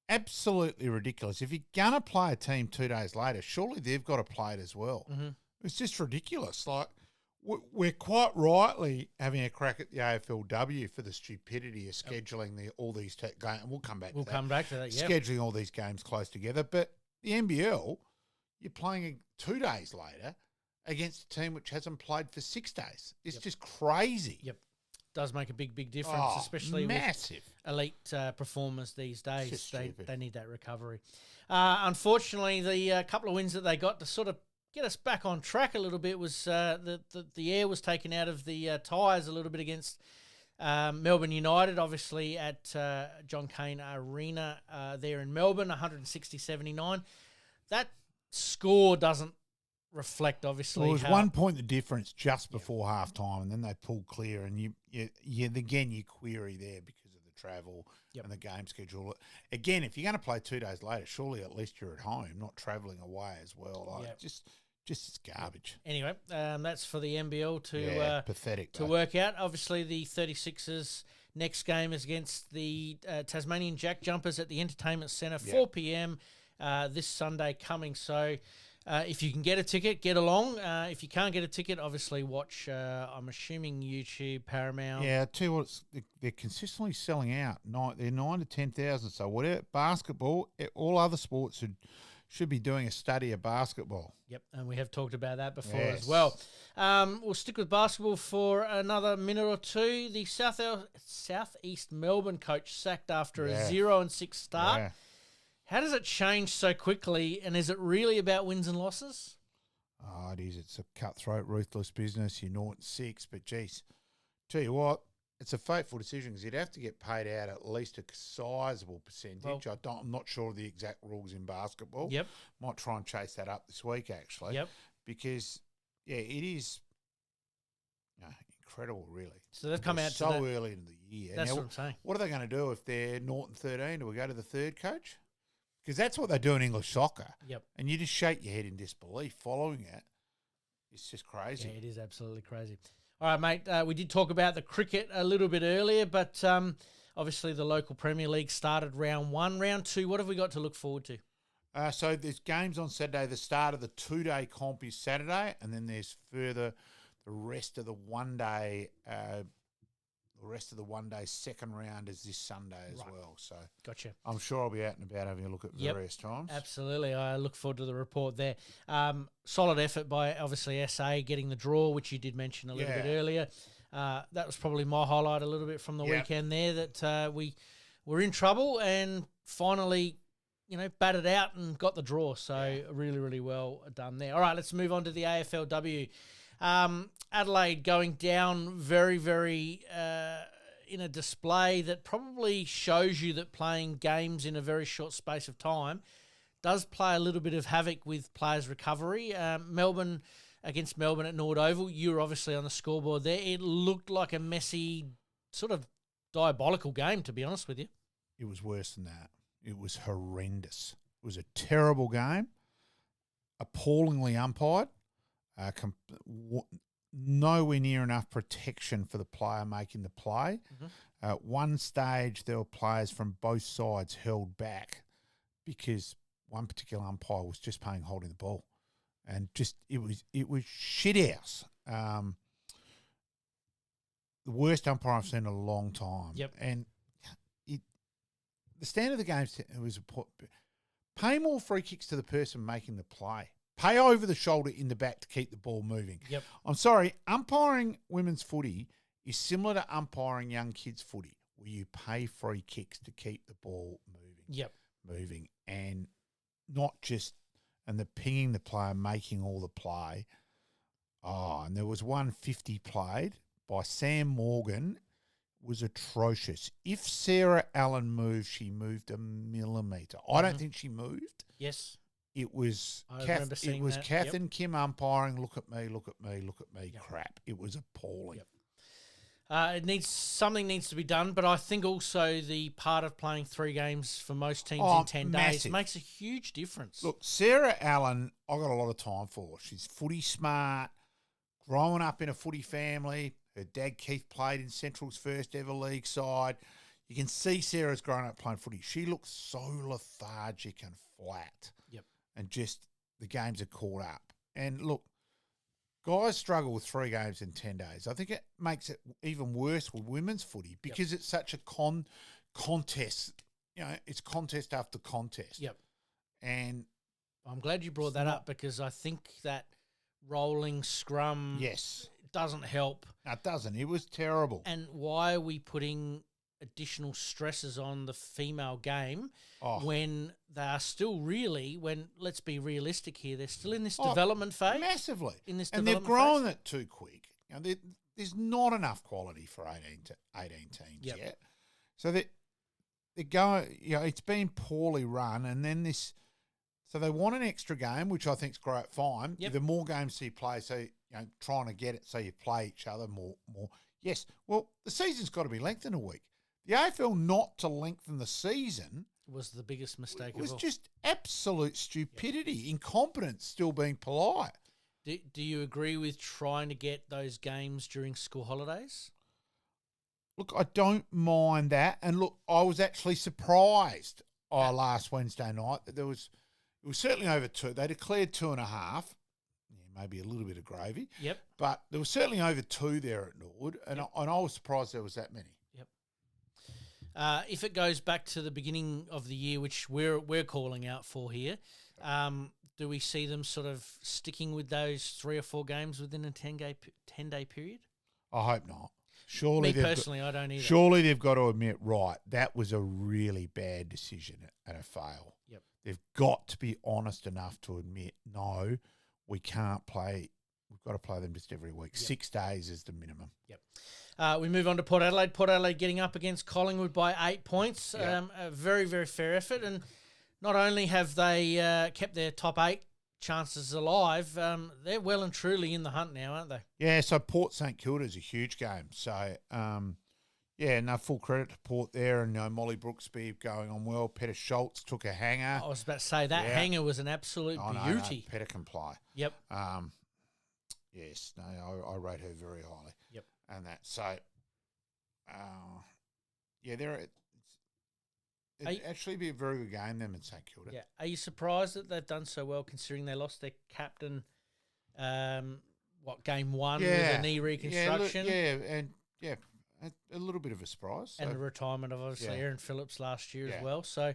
Speaker 2: Absolutely ridiculous. If you're going to play a team 2 days later, surely they've got to play it as well.
Speaker 1: Mm-hmm.
Speaker 2: It's just ridiculous. Like, we're quite rightly having a crack at the AFLW for the stupidity of scheduling all these games. And we'll come back to that.
Speaker 1: Yeah.
Speaker 2: Scheduling all these games close together. But the NBL, you're playing 2 days later against a team which hasn't played for 6 days. It's just crazy.
Speaker 1: Yep. Does make a big, big difference, especially
Speaker 2: massive.
Speaker 1: With elite performers these days. They need that recovery. Unfortunately, the couple of wins that they got to sort of get us back on track a little bit was the air was taken out of the tyres a little bit against Melbourne United, obviously at John Cain Arena there in Melbourne, 160-79. That score doesn't reflect, obviously.
Speaker 2: Well, it was 1 point the difference just before half time, and then they pulled clear, and you query there because of the travel and the game schedule. Again, if you're going to play 2 days later, surely at least you're at home, not travelling away as well. Like, just it's garbage.
Speaker 1: Anyway, that's for the NBL
Speaker 2: pathetic
Speaker 1: to work out. Obviously, the 36ers next game is against the Tasmanian Jack Jumpers at the Entertainment Centre, 4 p.m. This Sunday coming. So, if you can get a ticket, get along. If you can't get a ticket, obviously watch, I'm assuming, YouTube, Paramount.
Speaker 2: Yeah, I tell you what, they're consistently selling out. They're 9 to 10,000. So whatever, basketball, all other sports should be doing a study of basketball.
Speaker 1: Yep, and we have talked about that before as well. We'll stick with basketball for another minute or two. The Southeast Melbourne coach sacked after a 0-6 start.
Speaker 2: Yeah.
Speaker 1: How does it change so quickly, and is it really about wins and losses?
Speaker 2: Oh, it is. It's a cutthroat, ruthless business. You're 0-6, but geez, tell you what, it's a fateful decision because you'd have to get paid out at least a sizable percentage.
Speaker 1: Well,
Speaker 2: I'm not sure of the exact rules in basketball.
Speaker 1: Yep.
Speaker 2: Might try and chase that up this week, actually.
Speaker 1: Yep.
Speaker 2: Because, it is incredible, really.
Speaker 1: So they've come out
Speaker 2: so
Speaker 1: to
Speaker 2: early in the year.
Speaker 1: That's
Speaker 2: now,
Speaker 1: what I'm saying.
Speaker 2: What are they going to do if they're Norton 13? Do we go to the third coach? Because that's what they do in English soccer.
Speaker 1: Yep.
Speaker 2: And you just shake your head in disbelief following it. It's just crazy.
Speaker 1: Yeah, it is absolutely crazy. All right, mate, we did talk about the cricket a little bit earlier, but obviously the local Premier League started round 1. Round 2, what have we got to look forward to?
Speaker 2: So there's games on Saturday. The start of the 2-day comp is Saturday, and then there's further the rest of the one-day second round is this Sunday as well. So
Speaker 1: Gotcha.
Speaker 2: I'm sure I'll be out and about having a look at various times.
Speaker 1: Absolutely. I look forward to the report there. Solid effort by, obviously, SA getting the draw, which you did mention a little bit earlier. That was probably my highlight a little bit from the weekend there, that we were in trouble and finally, batted out and got the draw. So really, really well done there. All right, let's move on to the AFLW. Adelaide going down very, very in a display that probably shows you that playing games in a very short space of time does play a little bit of havoc with players' recovery. Melbourne against Melbourne at Nord Oval, you were obviously on the scoreboard there. It looked like a messy, sort of diabolical game, to be honest with you.
Speaker 2: It was worse than that. It was horrendous. It was a terrible game, appallingly umpired. Nowhere near enough protection for the player making the play.
Speaker 1: Mm-hmm.
Speaker 2: At one stage, there were players from both sides held back because one particular umpire was just playing holding the ball, and just it was shit house. The worst umpire I've seen in a long time.
Speaker 1: Yep.
Speaker 2: And the standard of the game was pay more free kicks to the person making the play. Pay over the shoulder in the back to keep the ball moving.
Speaker 1: Yep.
Speaker 2: I'm sorry, umpiring women's footy is similar to umpiring young kids' footy, where you pay free kicks to keep the ball moving, and not just the pinging the player, making all the play. Oh, and there was 150 played by Sam Morgan, was atrocious. If Sarah Allen moved, she moved a millimetre. I don't think she moved.
Speaker 1: Yes.
Speaker 2: It was
Speaker 1: that.
Speaker 2: Kath and Kim umpiring. Look at me. Crap. It was appalling.
Speaker 1: Something needs to be done, but I think also the part of playing 3 games for most teams in 10 days makes a huge difference.
Speaker 2: Look, Sarah Allen, I got a lot of time for. She's footy smart, growing up in a footy family. Her dad Keith played in Central's first ever league side. You can see Sarah's grown up playing footy. She looks so lethargic and flat.
Speaker 1: Yep.
Speaker 2: And just the games are caught up. And look, guys struggle with 3 games in 10 days. I think it makes it even worse with women's footy because it's such a contest. It's contest after contest.
Speaker 1: Yep.
Speaker 2: And
Speaker 1: I'm glad you brought that up because I think that rolling scrum doesn't help.
Speaker 2: No, it doesn't. It was terrible.
Speaker 1: And why are we putting additional stresses on the female game when they are still let's be realistic here, they're still in this development phase.
Speaker 2: Massively.
Speaker 1: And
Speaker 2: they've grown it too quick. There's not enough quality for 18 teams yet. So they're going, it's been poorly run, and then so they want an extra game, which I think is great, fine.
Speaker 1: Yep.
Speaker 2: The more games you play, so trying to get it so you play each other more. Yes, well, the season's got to be lengthened a week. The AFL not to lengthen the season
Speaker 1: was the biggest mistake
Speaker 2: was
Speaker 1: of all.
Speaker 2: Just absolute stupidity, incompetence, still being polite.
Speaker 1: Do you agree with trying to get those games during school holidays?
Speaker 2: Look, I don't mind that. And look, I was actually surprised last Wednesday night that it was certainly over 2. They declared 2.5. Maybe a little bit of gravy.
Speaker 1: Yep.
Speaker 2: But there was certainly over 2 there at Nord, and I was surprised there was that many.
Speaker 1: Yep. If it goes back to the beginning of the year, which we're calling out for here, do we see them sort of sticking with those 3 or 4 games within a 10-day period?
Speaker 2: I hope not. Surely,
Speaker 1: I don't either.
Speaker 2: Surely they've got to admit, right, that was a really bad decision and a fail.
Speaker 1: Yep.
Speaker 2: They've got to be honest enough to admit, no, we can't play. We've got to play them just every week. Yep. 6 days is the minimum.
Speaker 1: Yep. We move on to Port Adelaide. Port Adelaide getting up against Collingwood by 8 points. Yep. A very, very fair effort. And not only have they kept their top 8 chances alive. They're well and truly in the hunt now, aren't they?
Speaker 2: Yeah, so Port St Kilda is a huge game. So, full credit to Port there. And Molly Brooksby going on well. Peter Schultz took a hanger.
Speaker 1: I was about to say, that hanger was an absolute beauty.
Speaker 2: No, Peter can play.
Speaker 1: Yep.
Speaker 2: Yes, no, I rate her very highly.
Speaker 1: Yep.
Speaker 2: And that, so, it'd actually be a very good game, them in St Kilda.
Speaker 1: Yeah. Are you surprised that they've done so well considering they lost their captain, game one with a knee reconstruction?
Speaker 2: A little bit of a surprise.
Speaker 1: And the retirement of, obviously, Aaron Phillips last year as well. So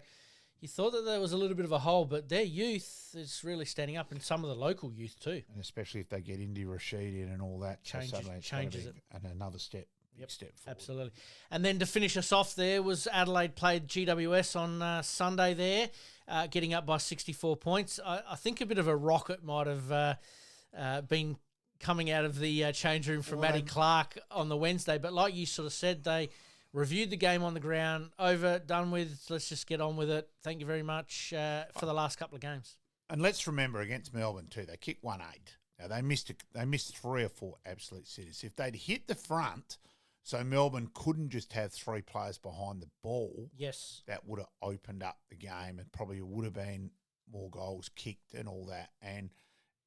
Speaker 1: you thought that there was a little bit of a hole, but their youth is really standing up, and some of the local youth too.
Speaker 2: And especially if they get Indy Rashid in and all that.
Speaker 1: Changes it.
Speaker 2: And another step. Step forward.
Speaker 1: Absolutely. And then to finish us off there was Adelaide played GWS on Sunday there, getting up by 64 points. I think a bit of a rocket might have been coming out of the change room from Matty Clark on the Wednesday. But like you sort of said, they reviewed the game on the ground, over, done with, let's just get on with it. Thank you very much for the last couple of games.
Speaker 2: And let's remember, against Melbourne too, they kicked 1-8. Now, they missed 3 or 4 absolute sitters. If they'd hit the front... So Melbourne couldn't just have 3 players behind the ball.
Speaker 1: Yes.
Speaker 2: That would have opened up the game and probably would have been more goals kicked and all that. And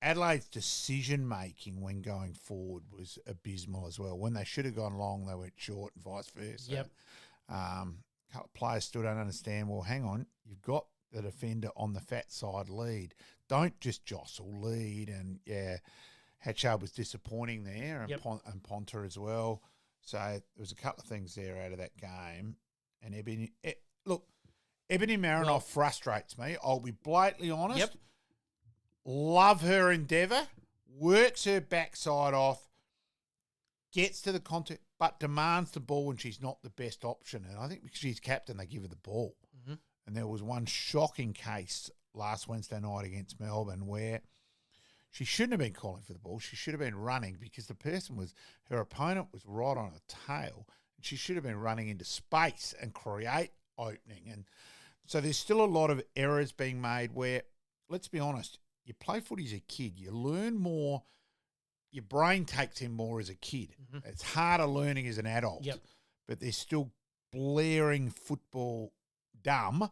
Speaker 2: Adelaide's decision-making when going forward was abysmal as well. When they should have gone long, they went short and vice versa.
Speaker 1: Yep.
Speaker 2: A couple of players still don't understand, well, hang on, you've got the defender on the fat side lead. Don't just jostle lead. And, Hatchard was disappointing there and Ponter as well. So there was a couple of things there out of that game. And Ebony Marinoff frustrates me. I'll be blatantly honest.
Speaker 1: Yep.
Speaker 2: Love her endeavour. Works her backside off. Gets to the contact, but demands the ball when she's not the best option. And I think because she's captain, they give her the ball. Mm-hmm. And there was one shocking case last Wednesday night against Melbourne where she shouldn't have been calling for the ball. She should have been running because her opponent was right on her tail. And she should have been running into space and create opening. And so there's still a lot of errors being made where, let's be honest, you play footy as a kid. You learn more. Your brain takes in more as a kid. Mm-hmm. It's harder learning as an adult.
Speaker 1: Yep.
Speaker 2: But there's still blaring football dumb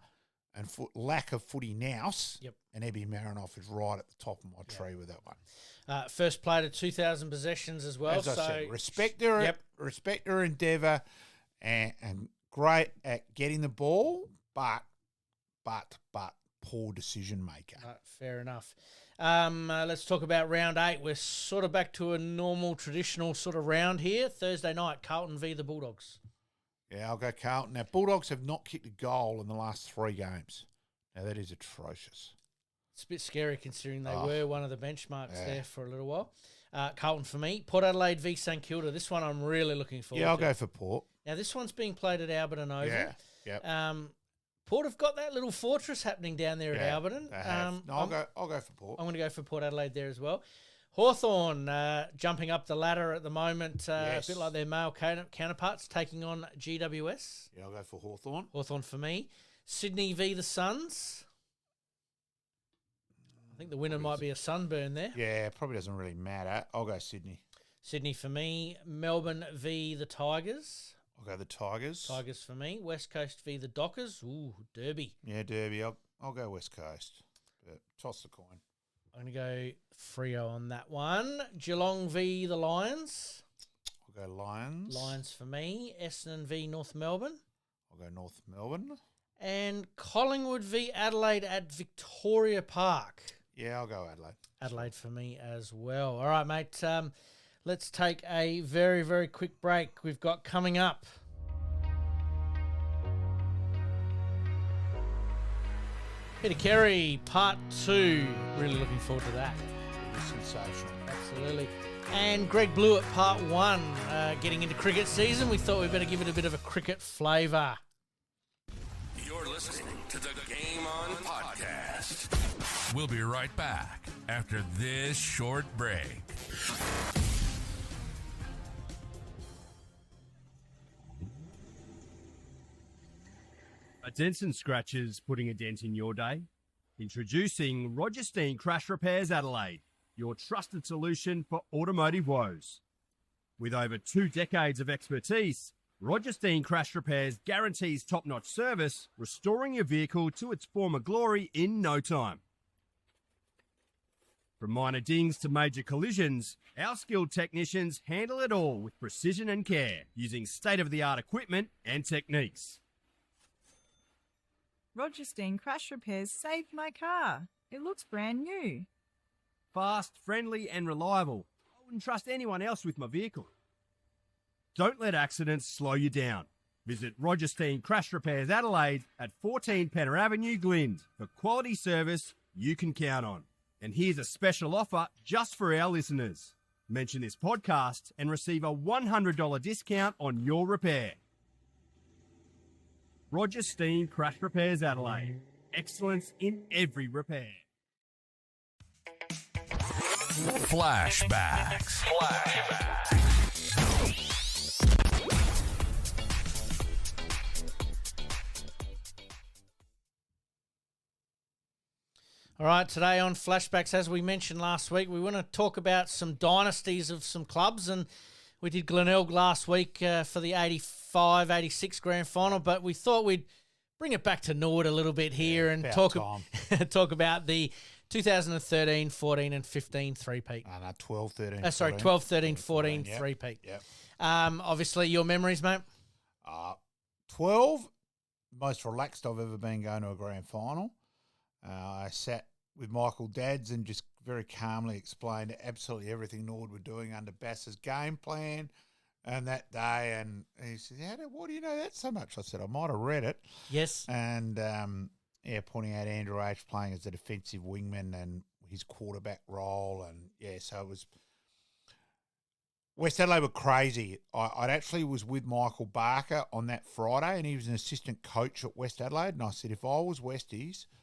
Speaker 2: and lack of footy nous.
Speaker 1: Yep.
Speaker 2: And Ebby Marinoff is right at the top of my tree with that one.
Speaker 1: First played at 2,000 possessions as well.
Speaker 2: As I said, respect her endeavour, and great at getting the ball, but poor decision maker.
Speaker 1: Fair enough. Let's talk about round 8. We're sort of back to a normal, traditional sort of round here. Thursday night, Carlton v the Bulldogs.
Speaker 2: Yeah, I'll go Carlton. Now, Bulldogs have not kicked a goal in the last 3 games. Now, that is atrocious.
Speaker 1: It's a bit scary considering they were one of the benchmarks there for a little while. Carlton for me. Port Adelaide v St Kilda. This one I'm really looking forward to.
Speaker 2: Yeah, I'll go for Port.
Speaker 1: Now, this one's being played at Alberton Oval.
Speaker 2: Yeah, yep.
Speaker 1: Port have got that little fortress happening down there at Alberton.
Speaker 2: They have. I'll go for Port.
Speaker 1: I'm going to go for Port Adelaide there as well. Hawthorn jumping up the ladder at the moment, a bit like their male counterparts, taking on GWS.
Speaker 2: Yeah, I'll go for Hawthorn.
Speaker 1: Hawthorn for me. Sydney v the Suns. I think the winner might be a sunburn there.
Speaker 2: Yeah, probably doesn't really matter. I'll go Sydney.
Speaker 1: Sydney for me. Melbourne v the Tigers.
Speaker 2: I'll go the Tigers.
Speaker 1: Tigers for me. West Coast v the Dockers. Ooh, Derby.
Speaker 2: Yeah, Derby. I'll go West Coast. But toss the coin.
Speaker 1: I'm going to go Freo on that one. Geelong v the Lions.
Speaker 2: I'll go Lions.
Speaker 1: Lions for me. Essendon v North Melbourne.
Speaker 2: I'll go North Melbourne.
Speaker 1: And Collingwood v Adelaide at Victoria Park.
Speaker 2: Yeah, I'll go Adelaide.
Speaker 1: Adelaide for me as well. All right, mate. Let's take a very, very quick break. We've got coming up. Peter KRIEVS, part 2. Really looking forward to that.
Speaker 2: It was sensational.
Speaker 1: Absolutely. And Greg Blewett, part 1. Getting into cricket season, we thought we'd better give it a bit of a cricket flavour.
Speaker 3: You're listening to the Game On Podcast. We'll be right back after this short break.
Speaker 4: Are dents and scratches putting a dent in your day? Introducing Roger Steen Crash Repairs Adelaide, your trusted solution for automotive woes. With over 2 decades of expertise, Roger Steen Crash Repairs guarantees top-notch service, restoring your vehicle to its former glory in no time. From minor dings to major collisions, our skilled technicians handle it all with precision and care, using state-of-the-art equipment and techniques.
Speaker 5: Roger Steen Crash Repairs saved my car. It looks brand new.
Speaker 4: Fast, friendly and reliable. I wouldn't trust anyone else with my vehicle. Don't let accidents slow you down. Visit Roger Steen Crash Repairs Adelaide at 14 Penner Avenue, Glynde, for quality service you can count on. And here's a special offer just for our listeners. Mention this podcast and receive a $100 discount on your repair. Roger Steen Crash Repairs Adelaide. Excellence in every repair.
Speaker 3: Flashbacks.
Speaker 1: All right, today on Flashbacks, as we mentioned last week, we want to talk about some dynasties of some clubs, and we did Glenelg last week for the 85-86 grand final, but we thought we'd bring it back to Nord a little bit here and talk about the 2013, 14 and 15 three-peat.
Speaker 2: 12, 13,
Speaker 1: 12, 13, 14 three-peat.
Speaker 2: Yep.
Speaker 1: Obviously, your memories, mate?
Speaker 2: 12, most relaxed I've ever been going to a grand final. I sat with Michael Dadds and just very calmly explained absolutely everything Nord were doing under Bass's game plan and that day. And he said, "Why do you know that so much?" I said, "I might have read it."
Speaker 1: Yes.
Speaker 2: And, pointing out Andrew H playing as a defensive wingman and his quarterback role. And, so it was – West Adelaide were crazy. I actually was with Michael Barker on that Friday, and he was an assistant coach at West Adelaide. And I said, if I was Westies –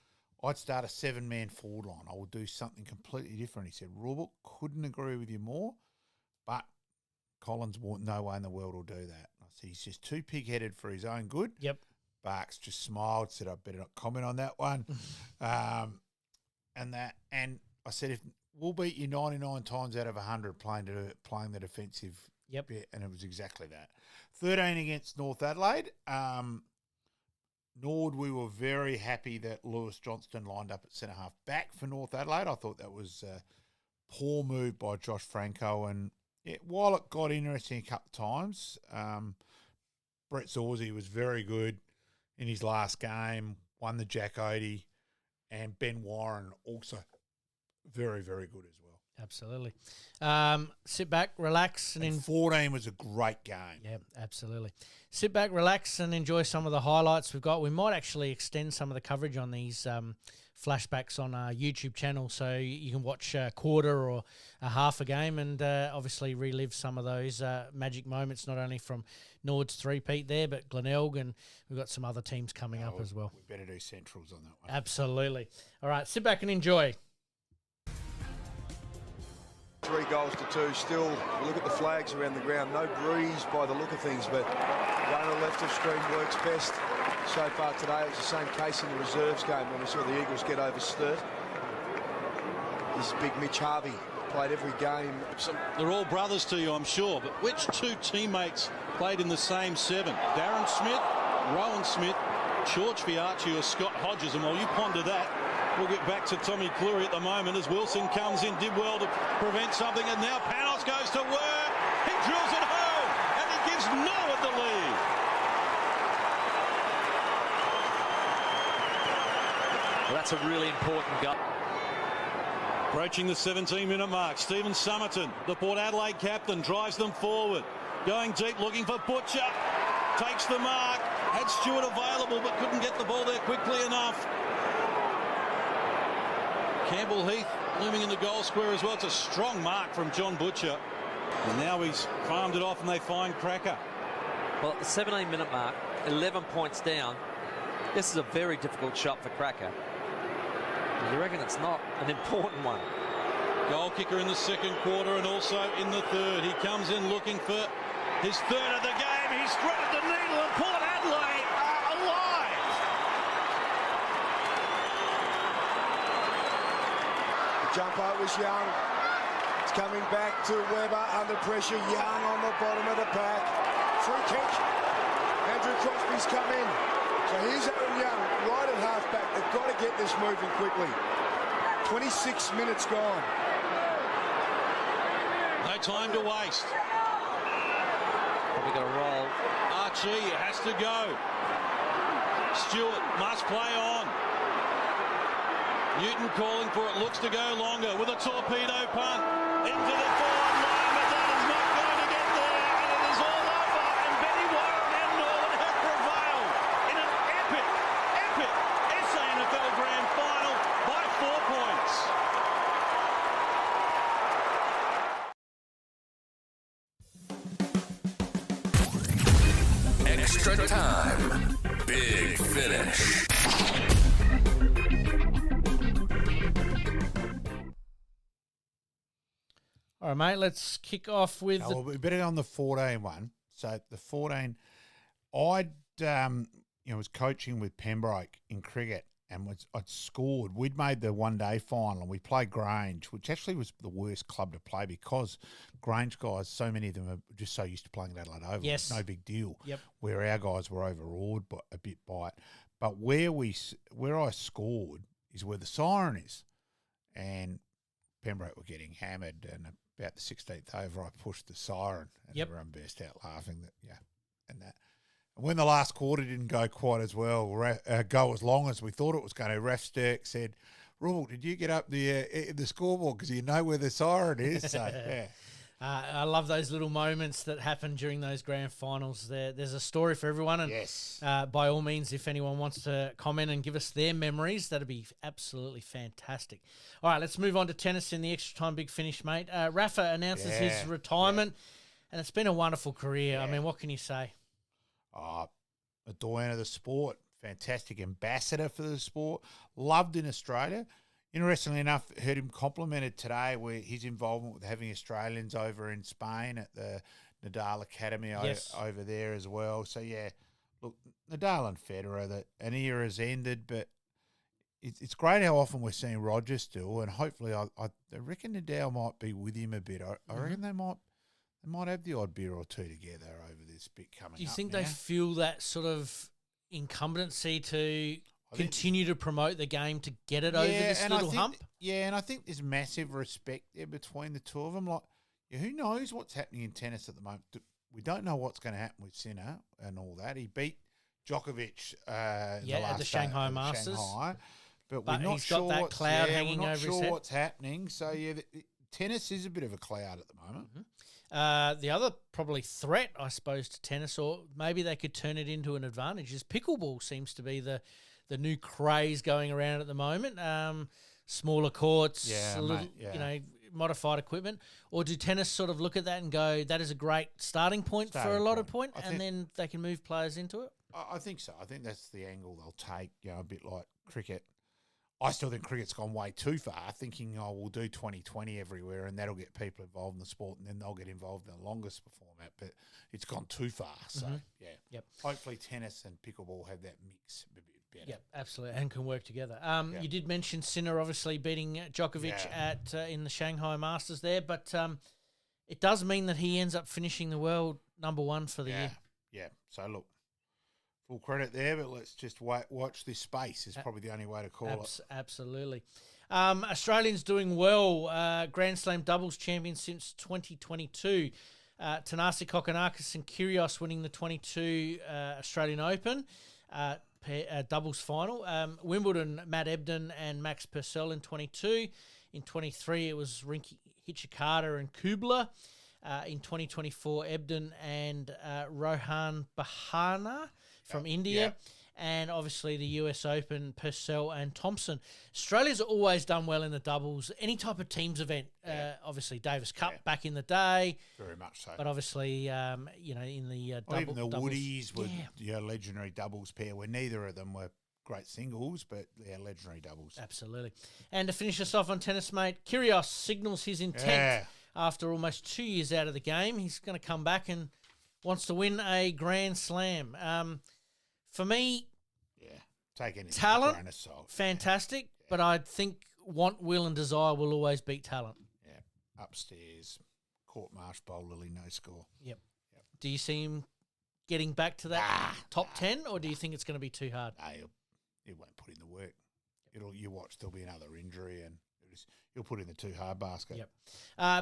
Speaker 2: I'd start a 7-man forward line. I would do something completely different. He said, Rulebook, couldn't agree with you more, but Collins, no way in the world will do that. I said, he's just too pig-headed for his own good.
Speaker 1: Yep.
Speaker 2: Barks just smiled, said, I better not comment on that one. And I said, if we'll beat you 99 times out of 100 playing the defensive.
Speaker 1: Yep.
Speaker 2: Bit, and it was exactly that. 13 against North Adelaide. Nord, we were very happy that Lewis Johnston lined up at centre-half back for North Adelaide. I thought that was a poor move by Josh Franco. And while it got interesting a couple of times, Brett Zorsey was very good in his last game, won the Jack Odie, and Ben Warren also very, very good as well.
Speaker 1: Absolutely. Sit back, relax. And
Speaker 2: 14 was a great game.
Speaker 1: Yeah, absolutely. Sit back, relax, and enjoy some of the highlights we've got. We might actually extend some of the coverage on these flashbacks on our YouTube channel, so you can watch a quarter or a half a game and obviously relive some of those magic moments, not only from Nord's three-peat there, but Glenelg, and we've got some other teams coming up as well.
Speaker 2: We better do Centrals on that one.
Speaker 1: Absolutely. All right, sit back and enjoy.
Speaker 6: 3 goals to 2. Still, look at the flags around the ground. No breeze by the look of things, but going to the left of screen works best so far today. It was the same case in the reserves game when we saw the Eagles get over Sturt. This big Mitch Harvey played every game.
Speaker 7: They're all brothers to you, I'm sure, but which 2 teammates played in the same 7? Darren Smith, Rowan Smith, George Fiarchi or Scott Hodges? And while you ponder that, we'll get back to Tommy Cleary at the moment as Wilson comes in, did well to prevent something, and now Panos goes to work. He drills it home, and he gives Norwood the lead.
Speaker 8: Well, that's a really important goal.
Speaker 7: Approaching the 17-minute mark, Stephen Summerton, the Port Adelaide captain, drives them forward. Going deep, looking for Butcher. Takes the mark. Had Stewart available, but couldn't get the ball there quickly enough. Campbell Heath looming in the goal square as well. It's a strong mark from John Butcher. And now he's farmed it off and they find Cracker.
Speaker 8: Well, at the 17-minute mark, 11 points down. This is a very difficult shot for Cracker. Do you reckon it's not an important one?
Speaker 7: Goal kicker in the second quarter and also in the third. He comes in looking for his third of the game. He's threaded the needle and Port Adelaide are alive.
Speaker 6: Jumper was Young. It's coming back to Webber under pressure. Young on the bottom of the pack. Free kick. Andrew Crosby's come in. So here's Aaron Young right at half-back. They've got to get this moving quickly. 26 minutes gone.
Speaker 7: No time to waste.
Speaker 8: Probably got to roll.
Speaker 7: Archie has to go. Stewart must play on. Newton calling for it, looks to go longer with a torpedo punt into the forward line, but that is not going to get there, and it is all over, and Benny Warren and Northern have prevailed in an epic SANFL Grand Final by 4 points.
Speaker 3: Extra time. Big finish.
Speaker 1: All right, mate, let's kick off with...
Speaker 2: Oh, well, we better go on the 14 one. So the 14, I'd was coaching with Pembroke in cricket and I'd scored. We'd made the one-day final and we played Grange, which actually was the worst club to play because Grange guys, so many of them are just so used to playing at Adelaide Oval.
Speaker 1: Yes.
Speaker 2: No big deal.
Speaker 1: Yep.
Speaker 2: Where our guys were overawed a bit by it. But where I scored is where the siren is. And Pembroke were getting hammered, and about the 16th over, I pushed the siren, and everyone burst out laughing. And when the last quarter didn't go quite as well, go as long as we thought it was going to, Ref Sturck said, "Rule, did you get up the scoreboard because you know where the siren is?" So yeah.
Speaker 1: I love those little moments that happen during those grand finals. There's a story for everyone, and
Speaker 2: yes.
Speaker 1: By all means, if anyone wants to comment and give us their memories, that'd be absolutely fantastic. All right, let's move on to tennis in the extra time big finish, mate. Rafa announces his retirement, and it's been a wonderful career.
Speaker 2: Yeah.
Speaker 1: I mean, what can you say?
Speaker 2: A doyen of the sport, fantastic ambassador for the sport, loved in Australia. Interestingly enough, heard him complimented today where his involvement with having Australians over in Spain at the Nadal Academy over there as well. So, yeah, look, Nadal and Federer, an era's ended, but it's great how often we're seeing Roger still, and hopefully I reckon Nadal might be with him a bit. I reckon they might have the odd beer or two together over this bit coming up.
Speaker 1: Do you think
Speaker 2: now.
Speaker 1: they feel that sort of incumbency to continue to promote the game to get it over this little hump?
Speaker 2: Yeah, and I think there's massive respect there between the two of them. Like, who knows what's happening in tennis at the moment? We don't know what's going to happen with Sinner and all that. He beat Djokovic
Speaker 1: at the Shanghai Masters.
Speaker 2: But we're not
Speaker 1: he's
Speaker 2: sure
Speaker 1: got that cloud hanging over his head.
Speaker 2: We're not sure what's happening. So, tennis is a bit of a cloud at the moment.
Speaker 1: Mm-hmm. The other probably threat, I suppose, to tennis, or maybe they could turn it into an advantage, is pickleball seems to be the new craze going around at the moment. Smaller courts, modified equipment. Or do tennis sort of look at that and go, that is a great starting point for a lot of point, and then they can move players into it?
Speaker 2: I think so. I think that's the angle they'll take, a bit like cricket. I still think cricket's gone way too far, thinking, we'll do 2020 everywhere and that'll get people involved in the sport and then they'll get involved in the longest format, but it's gone too far. So, hopefully tennis and pickleball have that mix a bit better.
Speaker 1: Yep, absolutely, and can work together. You did mention Sinner obviously beating Djokovic in the Shanghai Masters there, but it does mean that he ends up finishing the world number one for the year.
Speaker 2: Yeah, so look, full credit there, but let's just watch this space is probably the only way to call it.
Speaker 1: Absolutely. Australians doing well. Grand Slam doubles champions since 2022. Thanasi Kokkinakis and Kyrgios winning the 22 Australian Open doubles final. Wimbledon, Matt Ebden and Max Purcell in 22. In 23, it was Rinky Hichikata and Kubler. In 2024, Ebden and Rohan Bahana from India. And obviously the US Open, Purcell and Thompson. Australia's always done well in the doubles. Any type of teams event, obviously Davis Cup back in the day.
Speaker 2: Very much so.
Speaker 1: But obviously, in the double,
Speaker 2: even the
Speaker 1: doubles,
Speaker 2: Woodies were legendary doubles pair where neither of them were great singles, but they're legendary doubles.
Speaker 1: Absolutely. And to finish us off on tennis, mate, Kyrgios signals his intent after almost 2 years out of the game. He's going to come back and wants to win a Grand Slam. For me,
Speaker 2: take any
Speaker 1: talent,
Speaker 2: grain of salt.
Speaker 1: fantastic, but I think want, will, and desire will always beat talent.
Speaker 2: Yeah, upstairs, court marsh bowl, Lily, no score.
Speaker 1: Yep. Do you see him getting back to that top 10, or do you think it's going to be too hard?
Speaker 2: No, he won't put in the work. You watch, there'll be another injury, and he'll put in the too hard basket.
Speaker 1: Yep.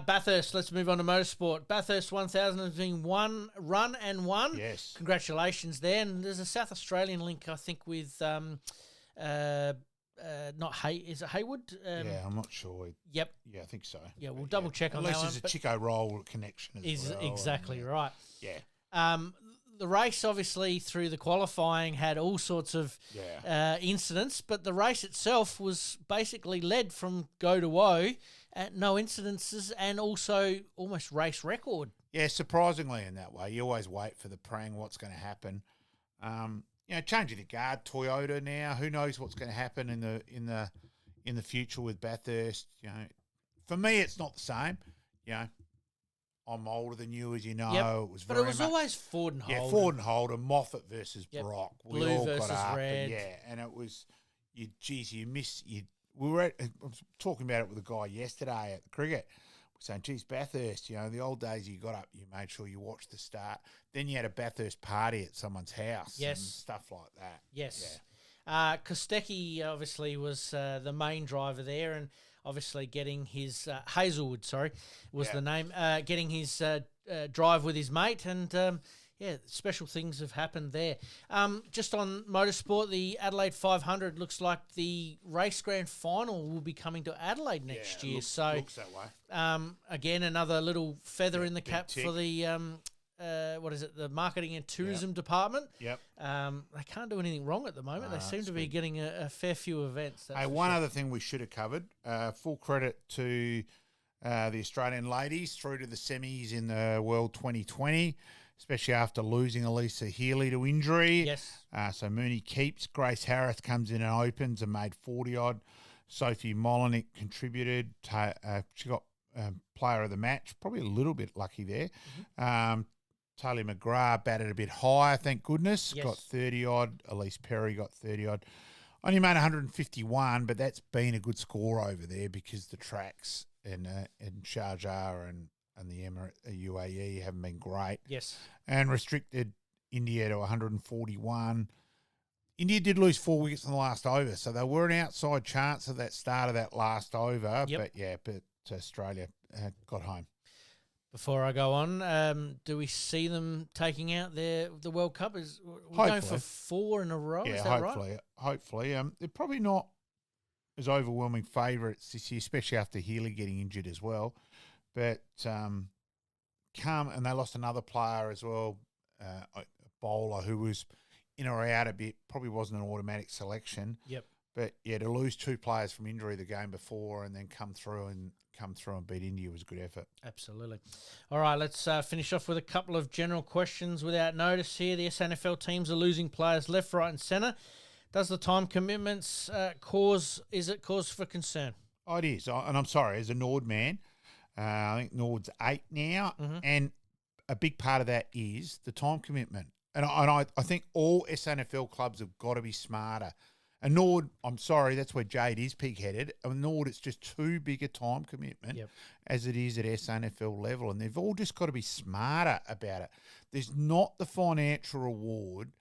Speaker 1: Bathurst, let's move on to motorsport. Bathurst 1000 has been one run and won.
Speaker 2: Yes.
Speaker 1: Congratulations there. And there's a South Australian link, I think, with is it Haywood?
Speaker 2: Yeah, I'm not sure.
Speaker 1: Yep.
Speaker 2: Yeah, I think so.
Speaker 1: Yeah, we'll double check on that one.
Speaker 2: Unless there's a Chico Roll connection as well.
Speaker 1: Exactly right.
Speaker 2: Yeah.
Speaker 1: The race, obviously, through the qualifying had all sorts of incidents, but the race itself was basically led from go to woe at no incidences and also almost race record.
Speaker 2: Yeah, surprisingly in that way. You always wait for the prang, what's going to happen. Changing the guard, Toyota now. Who knows what's going to happen in the future with Bathurst? For me, it's not the same. I'm older than you, as you know.
Speaker 1: Yep.
Speaker 2: It was
Speaker 1: but
Speaker 2: very
Speaker 1: it was
Speaker 2: much,
Speaker 1: always Ford and Holden.
Speaker 2: Yeah, Ford and Holden, Moffat versus Brock. We
Speaker 1: Blue
Speaker 2: all
Speaker 1: versus
Speaker 2: got up
Speaker 1: red.
Speaker 2: and it was, you miss. We were I was talking about it with a guy yesterday at the cricket. We're saying, geez, Bathurst, the old days you got up, you made sure you watched the start. Then you had a Bathurst party at someone's house and stuff like that.
Speaker 1: Yes. Yeah. Kostecki obviously was the main driver there, and obviously getting his Hazelwood, was the name, getting his drive with his mate, and special things have happened there. Just on motorsport, the Adelaide 500 looks like the race grand final will be coming to Adelaide next year.
Speaker 2: Looks that way.
Speaker 1: Again, another little feather in the cap
Speaker 2: tick.
Speaker 1: for the the marketing and tourism department.
Speaker 2: Yep.
Speaker 1: They can't do anything wrong at the moment. They seem to be getting a fair few events.
Speaker 2: One other thing we should have covered, full credit to the Australian ladies through to the semis in the World 2020, especially after losing Elisa Healy to injury.
Speaker 1: Yes.
Speaker 2: So Mooney keeps. Grace Harris comes in and opens and made 40-odd. Sophie Molinick contributed. She got player of the match, probably a little bit lucky there. Taylor McGrath batted a bit higher, thank goodness.
Speaker 1: Yes.
Speaker 2: Got 30-odd. Elise Perry got 30-odd. Only made 151, but that's been a good score over there because the tracks in Sharjah and the UAE haven't been great.
Speaker 1: Yes.
Speaker 2: And restricted India to 141. India did lose 4 wickets in the last over, so they were an outside chance of that start of that last over.
Speaker 1: Yep.
Speaker 2: But Australia got home.
Speaker 1: Before I go on, do we see them taking out the World Cup? We're going for 4 in a row, is that right?
Speaker 2: Hopefully. They're probably not as overwhelming favourites this year, especially after Healy getting injured as well. But and they lost another player as well, a bowler who was in or out a bit, probably wasn't an automatic selection.
Speaker 1: Yep.
Speaker 2: But to lose 2 players from injury the game before and then come through and beat India was a good effort.
Speaker 1: Absolutely. All right, let's finish off with a couple of general questions without notice here. The SANFL teams are losing players left, right and centre. Does the time commitments cause for concern?
Speaker 2: Oh, it is. And I'm sorry, as a Nord man, I think Nord's 8 now, and a big part of that is the time commitment. And I think all SANFL clubs have got to be smarter. And Nord, I'm sorry, that's where Jade is pig-headed. And Nord, it's just too big a time commitment as it is at SANFL level. And they've all just got to be smarter about it. There's not the financial reward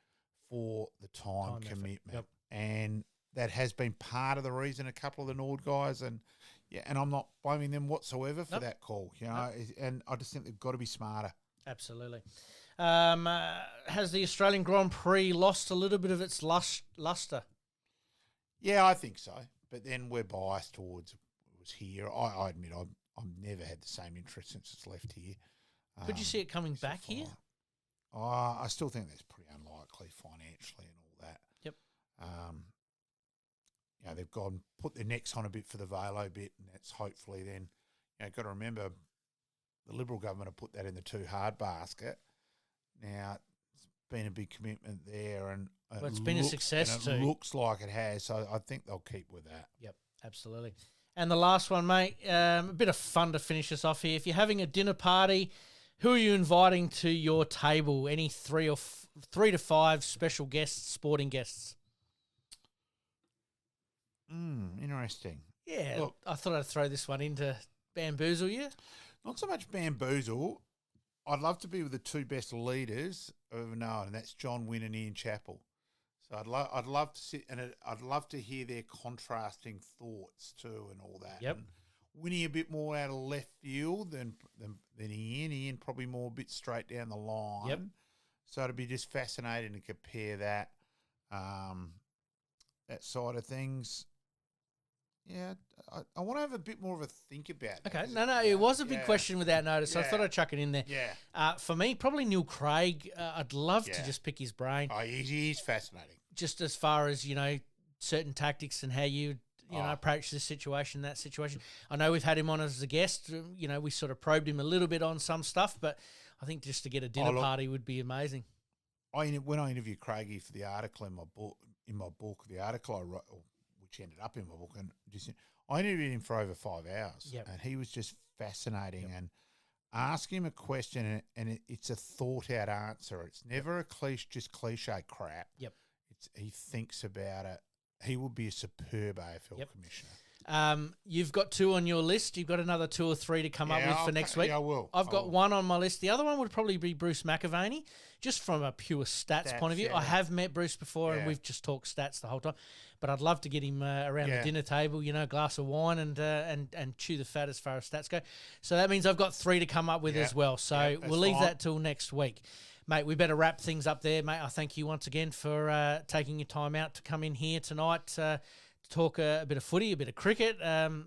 Speaker 2: for the time commitment.
Speaker 1: Yep.
Speaker 2: And that has been part of the reason a couple of the Nord guys, and I'm not blaming them whatsoever for that call, and I just think they've got to be smarter.
Speaker 1: Absolutely. Has the Australian Grand Prix lost a little bit of its luster?
Speaker 2: Yeah, I think so. But then we're biased towards it was here. I admit I've never had the same interest since it's left here.
Speaker 1: Could you see it coming back here?
Speaker 2: I still think that's pretty unlikely financially and all that.
Speaker 1: Yep.
Speaker 2: They've gone put their necks on a bit for the Velo bit, and that's hopefully then. Got to remember, the Liberal government have put that in the too hard basket. Now it's been a big commitment there, and
Speaker 1: it's been a success too.
Speaker 2: It looks like it has, so I think they'll keep with that.
Speaker 1: Yep, absolutely. And the last one, mate, a bit of fun to finish us off here. If you're having a dinner party, who are you inviting to your table? Any 3 to 5 special guests, sporting guests?
Speaker 2: Interesting.
Speaker 1: Yeah,
Speaker 2: Look,
Speaker 1: I thought I'd throw this one in to bamboozle you.
Speaker 2: not so much bamboozle. I'd love to be with the two best leaders I've ever known, and that's John Wynn and Ian Chappell. So I'd love to sit, and I'd love to hear their contrasting thoughts too, and all that.
Speaker 1: Yep.
Speaker 2: And Winnie a bit more out of left field than Ian. Ian probably more a bit straight down the line.
Speaker 1: Yep.
Speaker 2: So it'd be just fascinating to compare that that side of things. Yeah, I want to have a bit more of a think about that.
Speaker 1: Okay, no, it was a big question without notice, so I thought I'd chuck it in there.
Speaker 2: Yeah.
Speaker 1: For me, probably Neil Craig. I'd love to just pick his brain.
Speaker 2: Oh, he's fascinating.
Speaker 1: Just as far as, certain tactics and how you approach this situation, that situation. I know we've had him on as a guest. We sort of probed him a little bit on some stuff, but I think just to get a dinner party would be amazing.
Speaker 2: When I interviewed Craigie for the article in my book, the article I wrote, which ended up in my book, and I interviewed him for over 5 hours, and he was just fascinating. And ask him a question, and it's a thought out answer. It's never a cliche crap.
Speaker 1: Yep.
Speaker 2: He thinks about it. He would be a superb AFL commissioner.
Speaker 1: You've got 2 on your list. You've got another 2 or 3 to come up with for next week.
Speaker 2: Yeah, I will.
Speaker 1: I've got 1 on my list. The other one would probably be Bruce McAvaney, just from a pure stats point of view.
Speaker 2: Yeah.
Speaker 1: I have met Bruce before, and we've just talked stats the whole time. But I'd love to get him around the dinner table, a glass of wine and chew the fat as far as stats go. So that means I've got 3 to come up with as well. So we'll leave that till next week. Mate, we better wrap things up there, mate. I thank you once again for taking your time out to come in here tonight to talk a bit of footy, a bit of cricket, and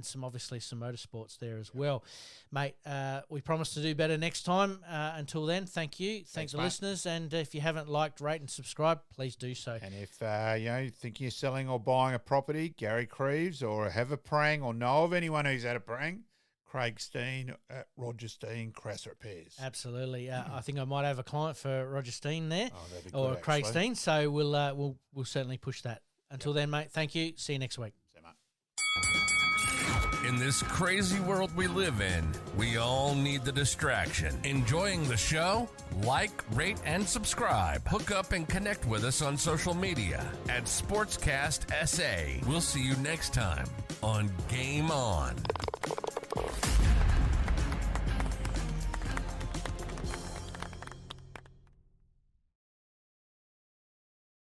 Speaker 1: some motorsports there as well. Mate, we promise to do better next time. Until then, thank you. Thanks the listeners. And if you haven't liked, rate and subscribe, please do so.
Speaker 2: And if you think you're selling or buying a property, Gary KRIEVS, or have a prang or know of anyone who's had a prang, Craig Steen at Roger Steen, Crass Repairs.
Speaker 1: Absolutely. I think I might have a client for Roger Steen there,
Speaker 2: that'd be good,
Speaker 1: or Craig
Speaker 2: actually.
Speaker 1: Steen. So we'll certainly push that. Until then, mate, thank you. See you next week.
Speaker 2: See you, mate.
Speaker 3: In this crazy world we live in, we all need the distraction. Enjoying the show? Like, rate, and subscribe. Hook up and connect with us on social media at Sportscast SA. We'll see you next time on Game On.